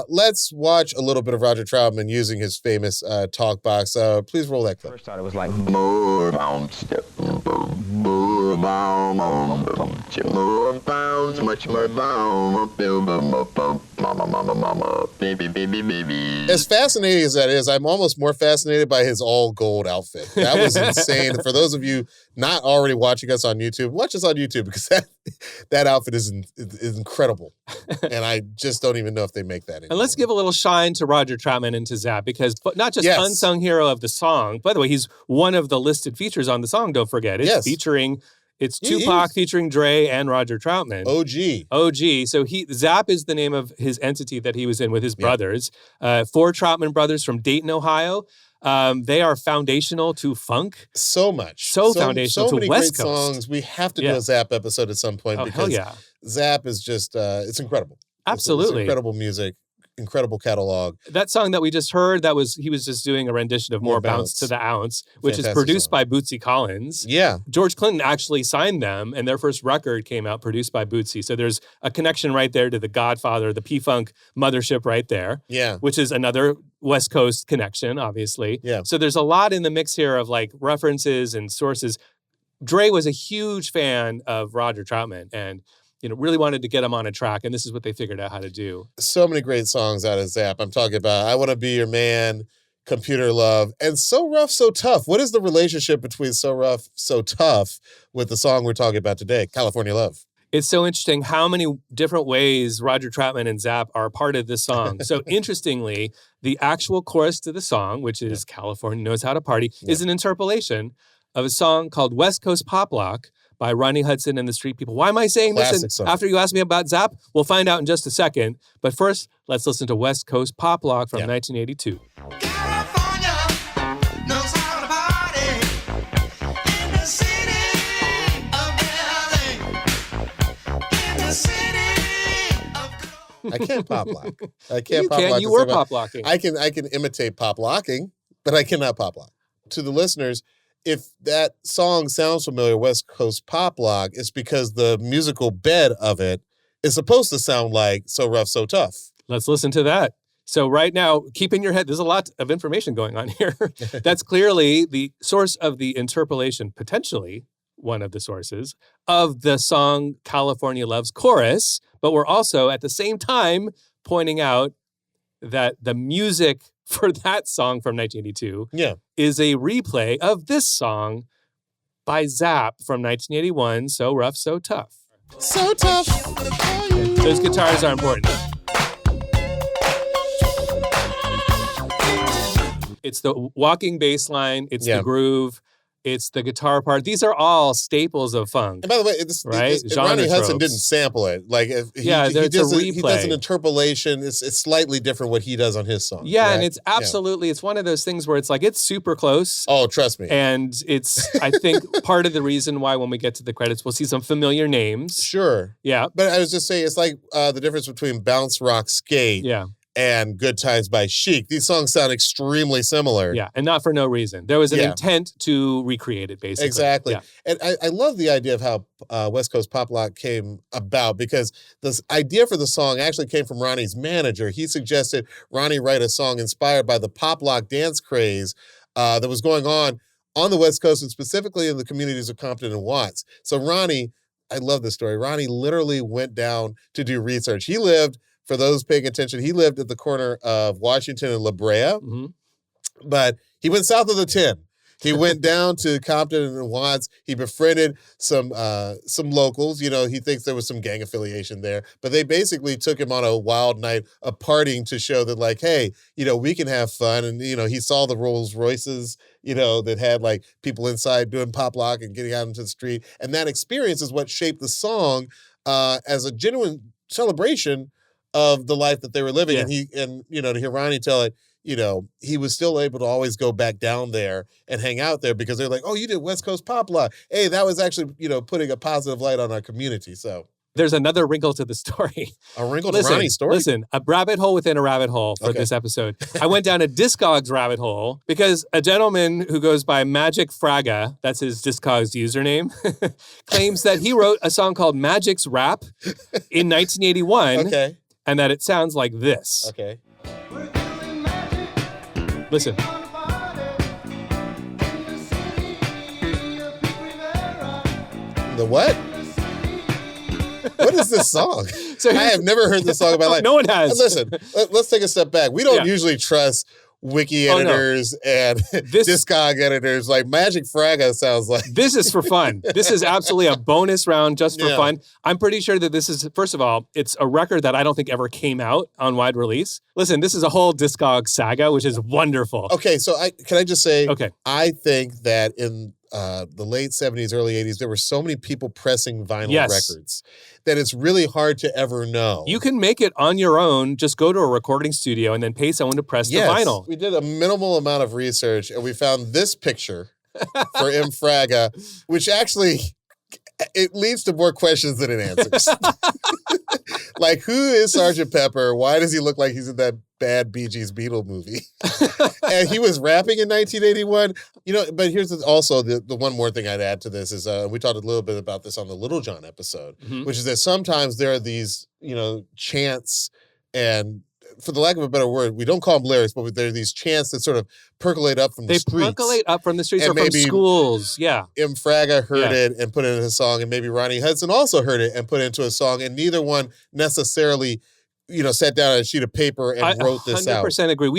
Speaker 2: Let's watch a little bit of Roger Troutman using his famous talk box. Please roll that clip.
Speaker 6: First thought it was like
Speaker 1: More bounce, more bounce, much more bounce. Mama, baby.
Speaker 2: As fascinating as that is, I'm almost more fascinated by his all gold outfit. That was insane. For those of you not already watching us on YouTube, watch us on YouTube because that outfit is incredible. And I just don't even know if they make that anymore.
Speaker 3: And let's give a little shine to Roger Troutman and to Zapp because not just
Speaker 2: Yes.
Speaker 3: unsung hero of the song. By the way, he's one of the listed features on the song. Don't forget, it's
Speaker 2: Yes.
Speaker 3: featuring. It's
Speaker 2: He
Speaker 3: Tupac
Speaker 2: is.
Speaker 3: featuring Dre and Roger Troutman.
Speaker 2: OG.
Speaker 3: OG. So Zapp is the name of his entity that he was in with his
Speaker 2: Yeah.
Speaker 3: brothers. 4 Troutman brothers from Dayton, Ohio. They are foundational to funk.
Speaker 2: So much.
Speaker 3: So foundational
Speaker 2: so
Speaker 3: to
Speaker 2: many
Speaker 3: West
Speaker 2: great
Speaker 3: Coast.
Speaker 2: songs. We have to
Speaker 3: Yeah.
Speaker 2: do a Zapp episode at some point
Speaker 3: Oh, hell
Speaker 2: because
Speaker 3: yeah.
Speaker 2: Zapp is just, it's incredible. It's
Speaker 3: Absolutely.
Speaker 2: incredible music, incredible catalog.
Speaker 3: That song that we just heard, he was just doing a rendition of More
Speaker 2: More
Speaker 3: Bounce
Speaker 2: Bounce.
Speaker 3: to the Ounce, which
Speaker 2: Fantastic
Speaker 3: is produced
Speaker 2: song.
Speaker 3: by Bootsy Collins.
Speaker 2: Yeah.
Speaker 3: George Clinton actually signed them, and their first record came out produced by Bootsy. So there's a connection right there to the Godfather, the P-Funk mothership right there,
Speaker 2: Yeah.
Speaker 3: which is another West Coast connection, obviously.
Speaker 2: Yeah.
Speaker 3: So there's a lot in the mix here of like references and sources. Dre was a huge fan of Roger Troutman and really wanted to get him on a track, and this is what they figured out how to do.
Speaker 2: So many great songs out of Zapp. I'm talking about I Want to Be Your Man, Computer Love, and So Rough, So Tough. What is the relationship between So Rough, So Tough with the song we're talking about today, California Love?
Speaker 3: It's so interesting how many different ways Roger Troutman and Zapp are part of this song. So interestingly, the actual chorus to the song, which is California Knows How to Party, is an interpolation of a song called West Coast Pop Lock by Ronnie Hudson and the Street People. Why am I saying
Speaker 2: Classic
Speaker 3: this?
Speaker 2: song.
Speaker 3: And after you ask me about Zapp, we'll find out in just a second. But first, let's listen to West Coast Pop Lock from 1982.
Speaker 2: I can't pop lock. I can't
Speaker 3: You
Speaker 2: pop
Speaker 3: can.
Speaker 2: lock.
Speaker 3: You
Speaker 2: the
Speaker 3: were
Speaker 2: same way.
Speaker 3: pop locking.
Speaker 2: I can imitate pop locking, but I cannot pop lock. To the listeners, if that song sounds familiar, West Coast Pop Lock, it's because the musical bed of it is supposed to sound like So Rough, So Tough.
Speaker 3: Let's listen to that. So right now, keep in your head, there's a lot of information going on here. That's clearly the source of the interpolation, potentially one of the sources, of the song California Love's chorus. But we're also at the same time pointing out that the music for that song from 1982 is a replay of this song by Zapp from 1981, So Rough, So Tough.
Speaker 2: So tough.
Speaker 3: Those guitars are important. It's the walking bass line. It's the groove. It's the guitar part. These are all staples of funk.
Speaker 2: And by the way,
Speaker 3: right?
Speaker 2: Ronnie Hudson
Speaker 3: tropes.
Speaker 2: didn't sample it. Like, he does an interpolation. It's slightly different what he does on his song.
Speaker 3: Yeah,
Speaker 2: right?
Speaker 3: and it's absolutely, it's one of those things where it's like, it's super close.
Speaker 2: Oh, trust me.
Speaker 3: And it's, I think, part of the reason why when we get to the credits, we'll see some familiar names.
Speaker 2: Sure.
Speaker 3: Yeah.
Speaker 2: But I was just saying, it's like the difference between Bounce Rock Skate and Good Times by Chic. These songs sound extremely similar.
Speaker 3: Yeah, and not for no reason. There was an intent to recreate it, basically.
Speaker 2: Exactly.
Speaker 3: Yeah.
Speaker 2: And I love the idea of how West Coast Pop Lock came about, because this idea for the song actually came from Ronnie's manager. He suggested Ronnie write a song inspired by the pop lock dance craze that was going on the West Coast, and specifically in the communities of Compton and Watts. So Ronnie, I love this story. Ronnie literally went down to do research. He lived, for those paying attention, he lived at the corner of Washington and La Brea, but he went south of the 10. He went down to Compton and Watts. He befriended some locals. You know, he thinks there was some gang affiliation there, but they basically took him on a wild night of partying to show that, like, hey, you know, we can have fun. And, you know, he saw the Rolls Royces, you know, that had like people inside doing pop lock and getting out into the street. And that experience is what shaped the song as a genuine celebration of the life that they were living. And you know, to hear Ronnie tell it, you know, he was still able to always go back down there and hang out there because they're like, oh, you did West Coast Pop Lock. Hey, that was actually, you know, putting a positive light on our community. So
Speaker 3: there's another wrinkle to the story.
Speaker 2: A wrinkle to Ronnie's story?
Speaker 3: Listen, a rabbit hole within a rabbit hole for this episode. I went down a Discogs rabbit hole because a gentleman who goes by Magic Fraga, that's his Discogs username, claims that he wrote a song called Magic's Rap in 1981.
Speaker 2: Okay.
Speaker 3: And that it sounds like this.
Speaker 2: Okay.
Speaker 3: Listen.
Speaker 2: The what? What is this song? I have never heard this song in my life.
Speaker 3: No one has.
Speaker 2: Listen, let's take a step back. We don't usually trust wiki editors and Discog editors. Like Magic Fraga sounds like.
Speaker 3: This is for fun. This is absolutely a bonus round just for fun. I'm pretty sure that this is, first of all, it's a record that I don't think ever came out on wide release. Listen, this is a whole Discog saga, which is wonderful.
Speaker 2: Okay, so can I just say,
Speaker 3: okay,
Speaker 2: I think that in the late 70s, early 80s, there were so many people pressing vinyl records that it's really hard to ever know.
Speaker 3: You can make it on your own. Just go to a recording studio and then pay someone to press the vinyl.
Speaker 2: We did a minimal amount of research and we found this picture for M. Fraga, which actually, it leads to more questions than it answers. Like, who is Sgt. Pepper? Why does he look like he's in that bad Bee Gees Beatle movie? And he was rapping in 1981. You know, but here's also the one more thing I'd add to this is we talked a little bit about this on the Little John episode, which is that sometimes there are these, you know, chants, and for the lack of a better word, we don't call them lyrics, but there are these chants that sort of percolate up from the streets.
Speaker 3: They percolate up from the streets or from schools. Yeah.
Speaker 2: M. Fraga heard it and put it in his song, and maybe Ronnie Hudson also heard it and put it into a song, and neither one necessarily, you know, sat down on a sheet of paper and wrote this out. I
Speaker 3: 100% agree.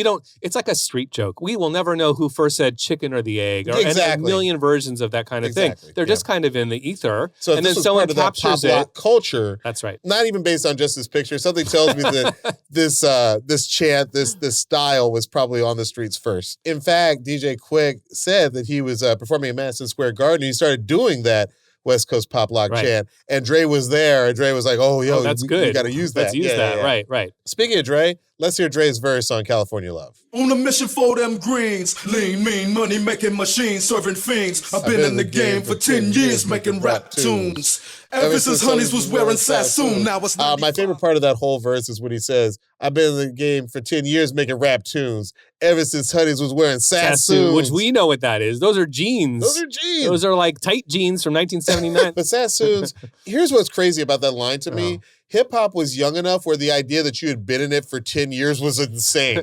Speaker 3: It's like a street joke. We will never know who first said chicken or the egg, or
Speaker 2: exactly.
Speaker 3: and a million versions of that kind of thing. They're just kind of in the ether.
Speaker 2: So
Speaker 3: and then someone captures it.
Speaker 2: Pop culture.
Speaker 3: That's right.
Speaker 2: Not even based on just this picture. Something tells me that this chant, this style was probably on the streets first. In fact, DJ Quick said that he was performing at Madison Square Garden. He started doing that West Coast Pop Lock chant. And Dre was there, and Dre was like, oh, yo,
Speaker 3: that's good.
Speaker 2: We got to use that.
Speaker 3: Let's use that. Yeah. Right.
Speaker 2: Speaking of Dre, let's hear Dre's verse on California Love.
Speaker 4: On a mission for them greens, lean, mean, money making machines, serving fiends. I've been in the game for 10 years making rap tunes. Ever since Honeys was wearing Sassoon, now it's not.
Speaker 2: My favorite part of that whole verse is when he says, I've been in the game for 10 years making rap tunes. Ever since Honeys was wearing Sassoon.
Speaker 3: Which we know what that is. Those are jeans. Those are like tight jeans from 1979.
Speaker 2: But Sassoons, here's what's crazy about that line to me. Hip-hop was young enough where the idea that you had been in it for 10 years was insane.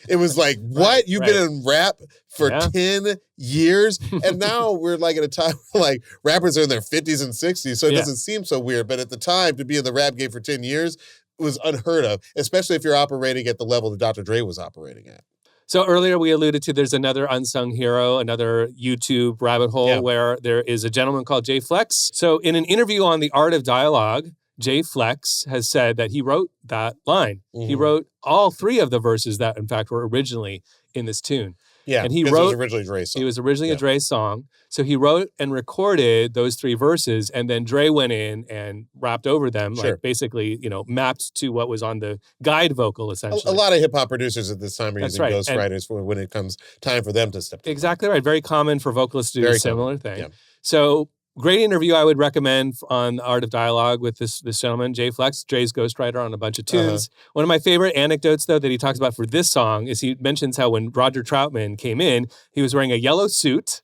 Speaker 2: It was like, what? You've been in rap for 10 years? And now we're like at a time where like rappers are in their 50s and 60s, so it doesn't seem so weird. But at the time, to be in the rap game for 10 years was unheard of, especially if you're operating at the level that Dr. Dre was operating at.
Speaker 3: So earlier we alluded to there's another unsung hero, another YouTube rabbit hole where there is a gentleman called Jay Flex. So in an interview on The Art of Dialogue, Jay Flex has said that he wrote that line. He wrote all three of the verses that, in fact, were originally in this tune.
Speaker 2: Yeah,
Speaker 3: and he
Speaker 2: 'cause it was
Speaker 3: wrote.
Speaker 2: originally Dre's song.
Speaker 3: It was originally
Speaker 2: Yeah.
Speaker 3: a Dre song, so he wrote and recorded those 3 verses, and then Dre went in and rapped over them,
Speaker 2: Sure.
Speaker 3: like basically, mapped to what was on the guide vocal, essentially.
Speaker 2: A lot of hip hop producers at this time are
Speaker 3: That's
Speaker 2: using
Speaker 3: right, and-
Speaker 2: ghostwriters for when it comes time for them to step.
Speaker 3: Exactly right. Very common for vocalists to do
Speaker 2: Very
Speaker 3: a similar thing.
Speaker 2: yeah.
Speaker 3: So great interview I would recommend on The Art of Dialogue with this gentleman, Jay Flex, Dre's ghostwriter on a bunch of tunes. One of my favorite anecdotes, though, that he talks about for this song is he mentions how when Roger Troutman came in, he was wearing a yellow suit.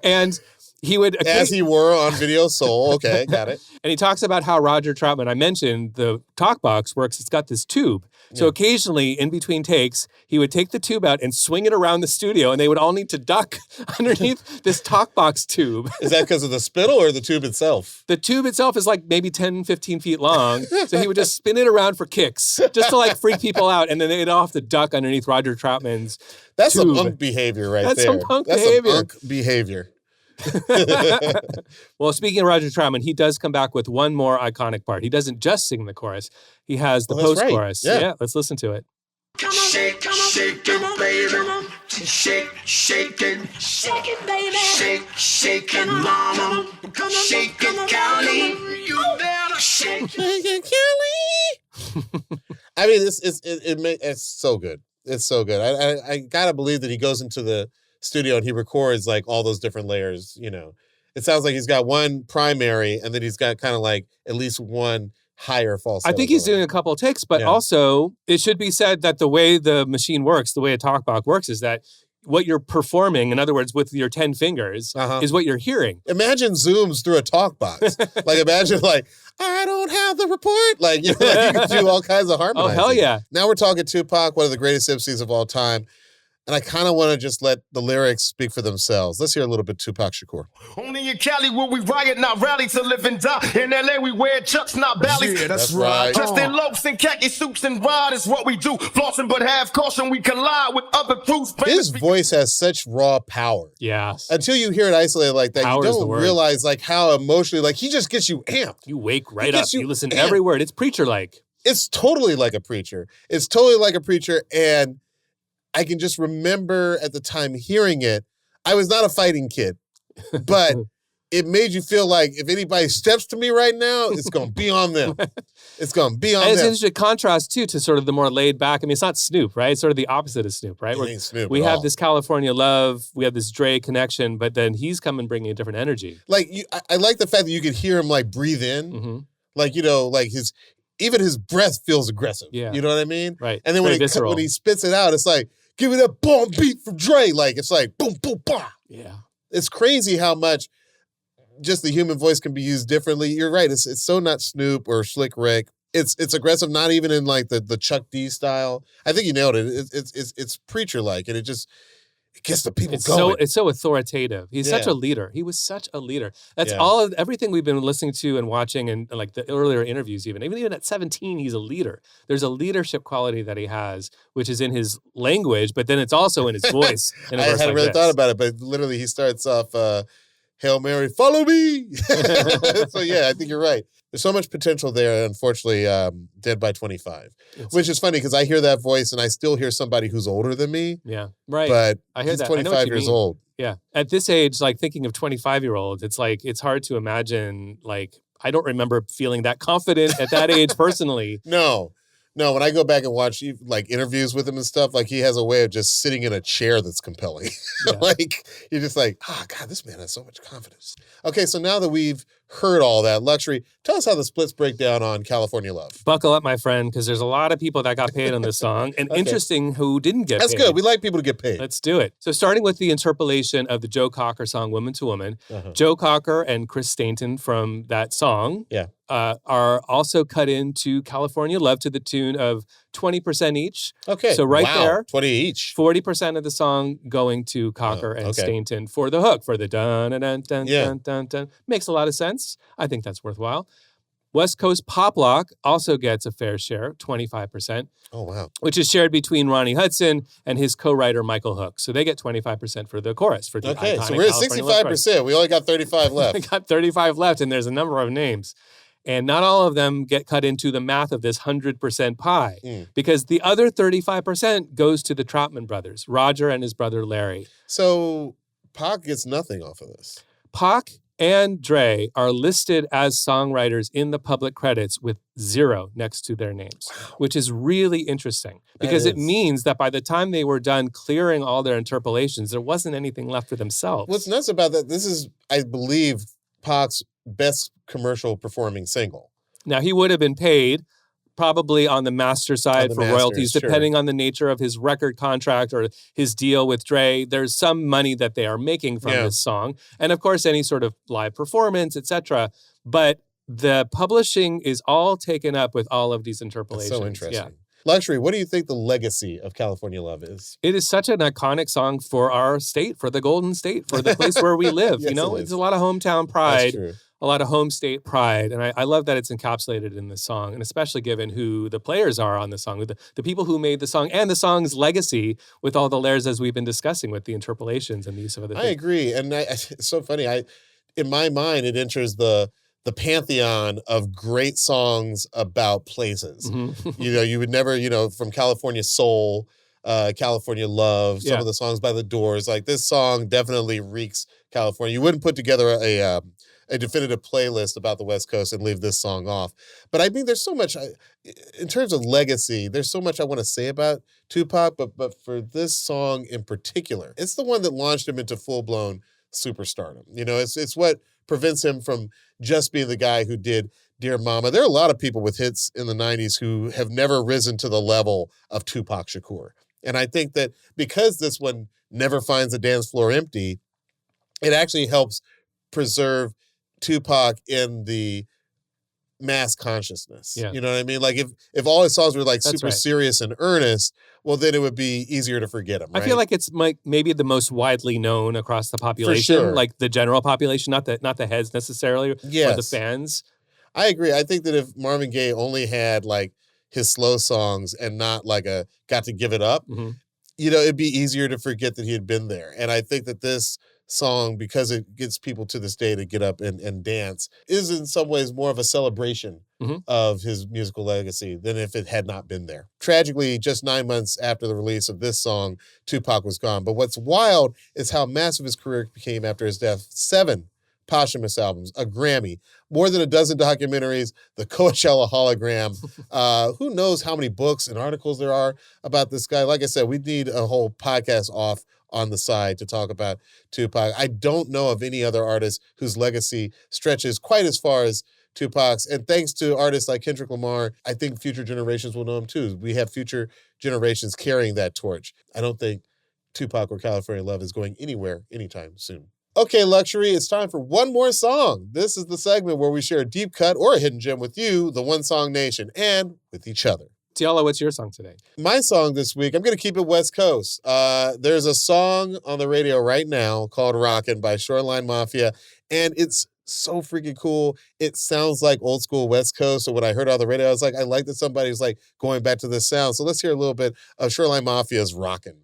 Speaker 3: And he would...
Speaker 2: As he were on Video Soul. Okay, got it.
Speaker 3: And he talks about how Roger Troutman, I mentioned, the talk box works, it's got this tube. So occasionally, in between takes, he would take the tube out and swing it around the studio, and they would all need to duck underneath this talk box tube.
Speaker 2: Is that because of the spittle or the tube itself?
Speaker 3: The tube itself is like maybe 10, 15 feet long. So he would just spin it around for kicks, just to like freak people out. And then they'd all have to duck underneath Roger Troutman's
Speaker 2: That's
Speaker 3: tube.
Speaker 2: some punk behavior right
Speaker 3: That's
Speaker 2: there.
Speaker 3: some punk
Speaker 2: That's
Speaker 3: behavior.
Speaker 2: some punk behavior.
Speaker 3: Well, speaking of Roger Troutman, he does come back with one more iconic part. He doesn't just sing the chorus. He has the
Speaker 2: Oh, that's right.
Speaker 3: post-chorus.
Speaker 2: Yeah.
Speaker 3: Let's listen to it.
Speaker 1: Shake, shake it, baby. Shake, shake it, shake it, baby. Shake, shake it, mama. Shake it, Kelly. You better shake it, Kelly.
Speaker 2: I mean, it's so good. It's so good. I gotta believe that he goes into the studio and he records like all those different layers. It sounds like he's got one primary and then he's got kind of like at least one higher falsetto.
Speaker 3: I think he's
Speaker 2: going.
Speaker 3: doing a couple of takes, but
Speaker 2: Yeah.
Speaker 3: also it should be said that the way the machine works, the way a talkback works, is that what you're performing, in other words, with your 10 fingers, is what you're hearing.
Speaker 2: Imagine zooms through a talk box. Like imagine like, I don't have the report. Like, you can do all kinds of harmonizing.
Speaker 3: Oh, hell yeah.
Speaker 2: Now we're talking Tupac, one of the greatest MCs of all time. And I kind of want to just let the lyrics speak for themselves. Let's hear a little bit Tupac Shakur.
Speaker 4: Only in Cali will we riot, not rally to live and die. In LA we wear chucks, not bellies.
Speaker 6: Yeah, that's right.
Speaker 4: Dressed in loafs and khaki suits and ride is what we do. Flossing but have caution, we collide with other crews.
Speaker 2: His voice has such raw power.
Speaker 3: Yeah.
Speaker 2: Until you hear it isolated like that,
Speaker 3: Power
Speaker 2: you
Speaker 3: is the
Speaker 2: don't
Speaker 3: word.
Speaker 2: realize like how emotionally, like he just gets you amped.
Speaker 3: You wake right
Speaker 2: gets
Speaker 3: up.
Speaker 2: you
Speaker 3: You listen to
Speaker 2: amped.
Speaker 3: every word. It's preacher-like.
Speaker 2: It's totally like a preacher. It's totally like a preacher. And I can just remember at the time hearing it, I was not a fighting kid, but it made you feel like if anybody steps to me right now, it's going to be on them. It's going to be on
Speaker 3: And it's an
Speaker 2: them.
Speaker 3: interesting contrast, too, to sort of the more laid back. I mean, it's not Snoop, right? It's sort of the opposite of Snoop, right?
Speaker 2: It ain't Snoop
Speaker 3: we
Speaker 2: at
Speaker 3: have
Speaker 2: all.
Speaker 3: this California love. We have this Dre connection, but then he's coming bringing a different energy.
Speaker 2: Like, I like the fact that you could hear him like breathe in.
Speaker 3: Mm-hmm.
Speaker 2: Like, like even his breath feels aggressive.
Speaker 3: Yeah.
Speaker 2: You know what I mean?
Speaker 3: Right.
Speaker 2: And then
Speaker 3: Very
Speaker 2: when
Speaker 3: visceral.
Speaker 2: he spits it out, it's like, give me that bomb beat from Dre. Like, it's like, boom, boom, bah.
Speaker 3: Yeah.
Speaker 2: It's crazy how much just the human voice can be used differently. You're right. It's so not Snoop or Slick Rick. It's aggressive, not even in like the Chuck D style. I think you nailed it. It's preacher-like, and it gets the people going.
Speaker 3: It's so authoritative. He's such
Speaker 2: Yeah.
Speaker 3: a leader. He was such a leader. That's
Speaker 2: Yeah.
Speaker 3: everything we've been listening to and watching and like the earlier interviews even at 17, he's a leader. There's a leadership quality that he has, which is in his language, but then it's also in his voice. In a
Speaker 2: I
Speaker 3: verse
Speaker 2: hadn't
Speaker 3: like
Speaker 2: really
Speaker 3: this.
Speaker 2: thought about it, but literally he starts off, Hail Mary, follow me. So yeah, I think you're right. There's so much potential there. Unfortunately, dead by 25, which is funny because I hear that voice and I still hear somebody who's older than me.
Speaker 3: Yeah, right.
Speaker 2: But
Speaker 3: I hear
Speaker 2: he's
Speaker 3: that. I know what
Speaker 2: 25
Speaker 3: you
Speaker 2: years
Speaker 3: mean.
Speaker 2: old.
Speaker 3: Yeah. At this age, like thinking of 25-year-olds, it's like, it's hard to imagine, like, I don't remember feeling that confident at that age personally.
Speaker 2: No, when I go back and watch like interviews with him and stuff, like he has a way of just sitting in a chair that's compelling.
Speaker 3: Yeah.
Speaker 2: Like you're just like, oh God, this man has so much confidence. Okay, so now that we've heard all that luxury, tell us how the splits break down on California Love.
Speaker 3: Buckle up, my friend, because there's a lot of people that got paid on this song, and
Speaker 2: Okay.
Speaker 3: interesting who didn't get
Speaker 2: That's
Speaker 3: paid.
Speaker 2: good. We like people to get paid.
Speaker 3: Let's do it. So starting with the interpolation of the Joe Cocker song, Woman to Woman, Joe Cocker and Chris Stainton from that song are also cut into California Love to the tune of 20% each.
Speaker 2: Okay.
Speaker 3: So right
Speaker 2: Wow.
Speaker 3: there,
Speaker 2: 20 each.
Speaker 3: 40% of the song going to Cocker and Stainton for the hook, for the dun dun dun dun dun dun dun. Makes a lot of sense. I think that's worthwhile. West Coast Pop Lock also gets a fair share, 25%.
Speaker 2: Oh, wow.
Speaker 3: Which is shared between Ronnie Hudson and his co-writer Michael Hook. So they get 25% for the chorus. For the
Speaker 2: Okay,
Speaker 3: iconic
Speaker 2: so we're at
Speaker 3: California Love chorus.
Speaker 2: 65%. We only got 35 left.
Speaker 3: We got 35 left, and there's a number of names. And not all of them get cut into the math of this 100% pie because the other 35% goes to the Troutman brothers, Roger and his brother Larry.
Speaker 2: So Pac gets nothing off of this.
Speaker 3: Pac and Dre are listed as songwriters in the public credits with 0 next to their names, which is really interesting because it means that by the time they were done clearing all their interpolations, there wasn't anything left for themselves.
Speaker 2: What's nuts about that, this is, I believe, Pac's best commercial performing single.
Speaker 3: Now, he would have been paid probably on the master side for royalties, depending on the nature of his record contract or his deal with Dre. There's some money that they are making from this song. And of course, any sort of live performance, etc. But the publishing is all taken up with all of these interpolations.
Speaker 2: That's so interesting. Luxury, what do you think the legacy of California Love is?
Speaker 3: It is such an iconic song for our state, for the Golden State, for the place where we live.
Speaker 2: Yes,
Speaker 3: it's a lot of hometown pride.
Speaker 2: That's true.
Speaker 3: A lot of home state pride. And I love that it's encapsulated in this song, and especially given who the players are on the song, the people who made the song and the song's legacy with all the layers as we've been discussing with the interpolations and the use of other things.
Speaker 2: I agree. And it's so funny. In my mind, it enters the pantheon of great songs about places. You would never, from California Soul, California Love, some of the songs by The Doors. Like this song definitely reeks California. You wouldn't put together a definitive playlist about the West Coast and leave this song off. But I think there's so much, in terms of legacy, there's so much I want to say about Tupac, but for this song in particular, it's the one that launched him into full-blown superstardom. It's what prevents him from just being the guy who did Dear Mama. There are a lot of people with hits in the 90s who have never risen to the level of Tupac Shakur. And I think that because this one never finds the dance floor empty, it actually helps preserve Tupac in the mass consciousness.
Speaker 3: Yeah.
Speaker 2: You know what I mean? Like if all his songs were like
Speaker 3: That's
Speaker 2: super
Speaker 3: right.
Speaker 2: serious and earnest, well, then it would be easier to forget him, right?
Speaker 3: I feel like it's maybe the most widely known across the population,
Speaker 2: sure.
Speaker 3: like the general population, not the heads necessarily, or the fans.
Speaker 2: I agree. I think that if Marvin Gaye only had like his slow songs and not like a got to give it up, it'd be easier to forget that he had been there. And I think that this song, because it gets people to this day to get up and dance, is in some ways more of a celebration of his musical legacy than if it had not been there. Tragically, just 9 months after the release of this song, Tupac was gone. But what's wild is how massive his career became after his death. 7 posthumous albums, a Grammy, more than a dozen documentaries, the Coachella hologram. Who knows how many books and articles there are about this guy. Like I said, we need a whole podcast off on the side to talk about Tupac. I don't know of any other artist whose legacy stretches quite as far as Tupac's. And thanks to artists like Kendrick Lamar, I think future generations will know him too. We have future generations carrying that torch. I don't think Tupac or California Love is going anywhere anytime soon. Okay, Luxury, it's time for one more song. This is the segment where we share a deep cut or a hidden gem with you, the One Song Nation, and with each other.
Speaker 3: Tiala, what's your song today?
Speaker 2: My song this week, I'm going to keep it West Coast. There's a song on the radio right now called Rockin' by Shoreline Mafia, and it's so freaking cool. It sounds like old school West Coast. So when I heard it on the radio, I was like, I like that somebody's like going back to this sound. So let's hear a little bit of Shoreline Mafia's Rockin'.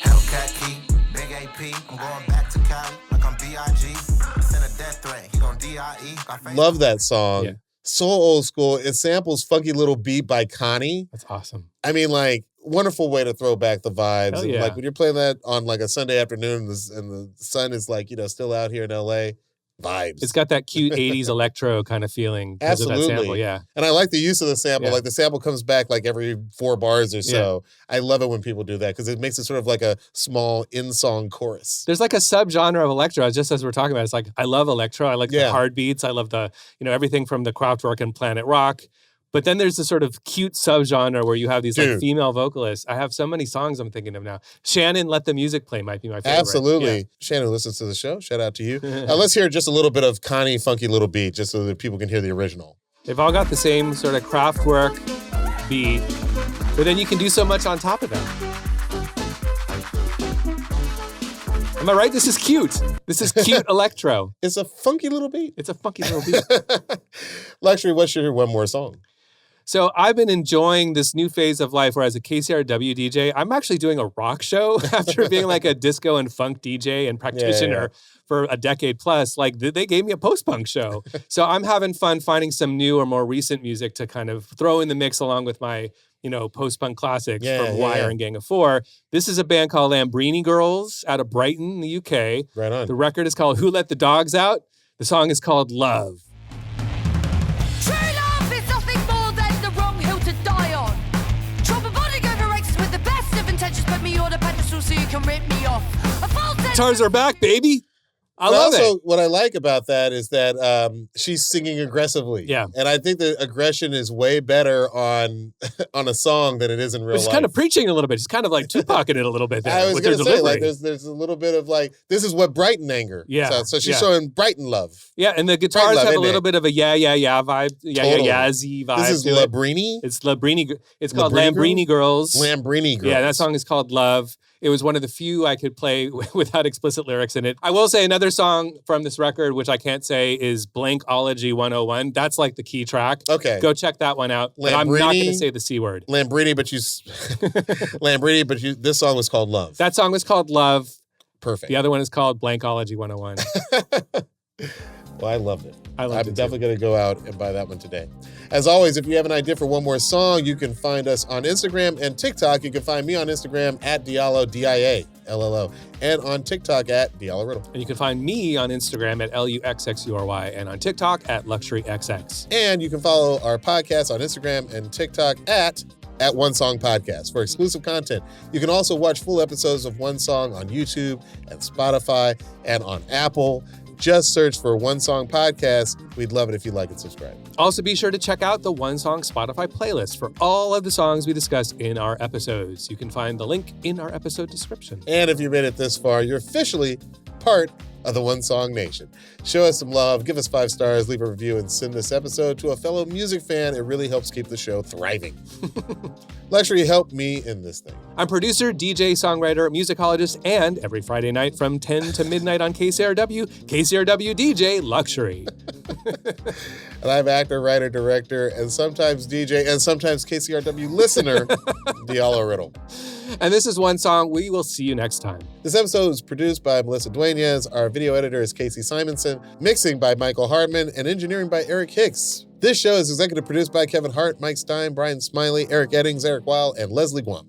Speaker 11: Hellcat Key, Big AP, I'm going back to Cali like I'm B.I.G. Send a death threat, he gon' D.I.E.
Speaker 2: Love that song. Yeah. So old school. It samples Funky Little Beat by Connie.
Speaker 3: That's awesome.
Speaker 2: I mean, like, wonderful way to throw back the vibes.
Speaker 3: Hell
Speaker 2: And
Speaker 3: yeah.
Speaker 2: like when you're playing that on like a Sunday afternoon and the sun is like, still out here in LA, vibes.
Speaker 3: It's got that cute 80s electro kind of feeling.
Speaker 2: Absolutely.
Speaker 3: Of that sample, yeah.
Speaker 2: And I like the use of the sample.
Speaker 3: Yeah.
Speaker 2: Like the sample comes back like every 4 bars or so. Yeah. I love it when people do that because it makes it sort of like a small in-song chorus.
Speaker 3: There's like a subgenre of electro, just as we're talking about. It's like, I love electro. I like the hard beats. I love the, everything from the Kraftwerk and Planet Rock. But then there's this sort of cute subgenre where you have these like female vocalists. I have so many songs I'm thinking of now. Shannon, Let the Music Play might be my favorite.
Speaker 2: Absolutely.
Speaker 3: Yeah.
Speaker 2: Shannon listens to the show. Shout out to you. Let's hear just a little bit of Connie Funky Little Beat just so that people can hear the original.
Speaker 3: They've all got the same sort of Kraftwerk beat, but then you can do so much on top of that. Am I right? This is cute. This is cute electro.
Speaker 2: It's a funky little beat.
Speaker 3: It's a funky little beat.
Speaker 2: Luxury, what's your one more song?
Speaker 3: So I've been enjoying this new phase of life where as a KCRW DJ, I'm actually doing a rock show after being like a disco and funk DJ and practitioner for a decade plus. Like they gave me a post-punk show. So I'm having fun finding some new or more recent music to kind of throw in the mix along with my, post-punk classics from Wire and Gang of Four. This is a band called Lambrini Girls out of Brighton, in the UK.
Speaker 2: Right on.
Speaker 3: The record is called Who Let the Dogs Out? The song is called Love.
Speaker 5: True love is nothing more than the wrong hill to die on. Trouble bonding over races with the best of intentions. Put me on a pedestal so you can rip me off.
Speaker 3: Guitars are back, baby. I love it.
Speaker 2: What I like about that is that she's singing aggressively.
Speaker 3: Yeah.
Speaker 2: And I think the aggression is way better on a song than it is in real life.
Speaker 3: She's kind of preaching a little bit. She's kind of like Tupacing it a little bit there.
Speaker 2: I was
Speaker 3: with
Speaker 2: going
Speaker 3: her
Speaker 2: to say,
Speaker 3: delivery.
Speaker 2: like, there's a little bit of like, this is what Brighton anger.
Speaker 3: Yeah.
Speaker 2: So she's showing Brighton love.
Speaker 3: Yeah, and the guitars
Speaker 2: love,
Speaker 3: have a
Speaker 2: isn't
Speaker 3: little
Speaker 2: it?
Speaker 3: bit of a vibe. Yazzy vibe.
Speaker 2: This is
Speaker 3: to it.
Speaker 2: Lambrini?
Speaker 3: It's Lambrini. It's called
Speaker 2: Lambrini
Speaker 3: Lambrini Girls.
Speaker 2: Lambrini Girls.
Speaker 3: Yeah, that song is called Love. It was one of the few I could play without explicit lyrics in it. I will say another song from this record, which I can't say, is Blankology 101. That's like the key track.
Speaker 2: Okay.
Speaker 3: Go check that one out. But I'm not going to say the C word.
Speaker 2: Lambrini, but this song was called Love.
Speaker 3: That song was called Love.
Speaker 2: Perfect.
Speaker 3: The other one is called Blankology 101.
Speaker 2: Well, I loved it.
Speaker 3: I'm
Speaker 2: definitely going to go out and buy that one today. As always, if you have an idea for one more song, you can find us on Instagram and TikTok. You can find me on Instagram at Diallo, Diallo, and on TikTok at Diallo Riddle.
Speaker 3: And you can find me on Instagram at LUXXURY and on TikTok at LuxuryXX.
Speaker 2: And you can follow our podcast on Instagram and TikTok at One Song Podcast for exclusive content. You can also watch full episodes of One Song on YouTube and Spotify and on Apple. Just search for One Song Podcast. We'd love it if you like and subscribe.
Speaker 3: Also, be sure to check out the One Song Spotify playlist for all of the songs we discuss in our episodes. You can find the link in our episode description.
Speaker 2: And if you made it this far, you're officially part of the One Song Nation. Show us some love, give us 5 stars, leave a review, and send this episode to a fellow music fan. It really helps keep the show thriving. Luxury helped me in this thing.
Speaker 3: I'm producer, DJ, songwriter, musicologist, and every Friday night from 10 to midnight on KCRW DJ Luxury.
Speaker 2: And I'm actor, writer, director, and sometimes DJ, and sometimes KCRW listener, Diallo Riddle.
Speaker 3: And this is One Song. We will see you next time.
Speaker 2: This episode was produced by Melissa Dueñas. Our video editor is Casey Simonson. Mixing by Michael Hardman and engineering by Eric Hicks. This show is executive produced by Kevin Hart, Mike Stein, Brian Smiley, Eric Eddings, Eric Weil, and Leslie Guam.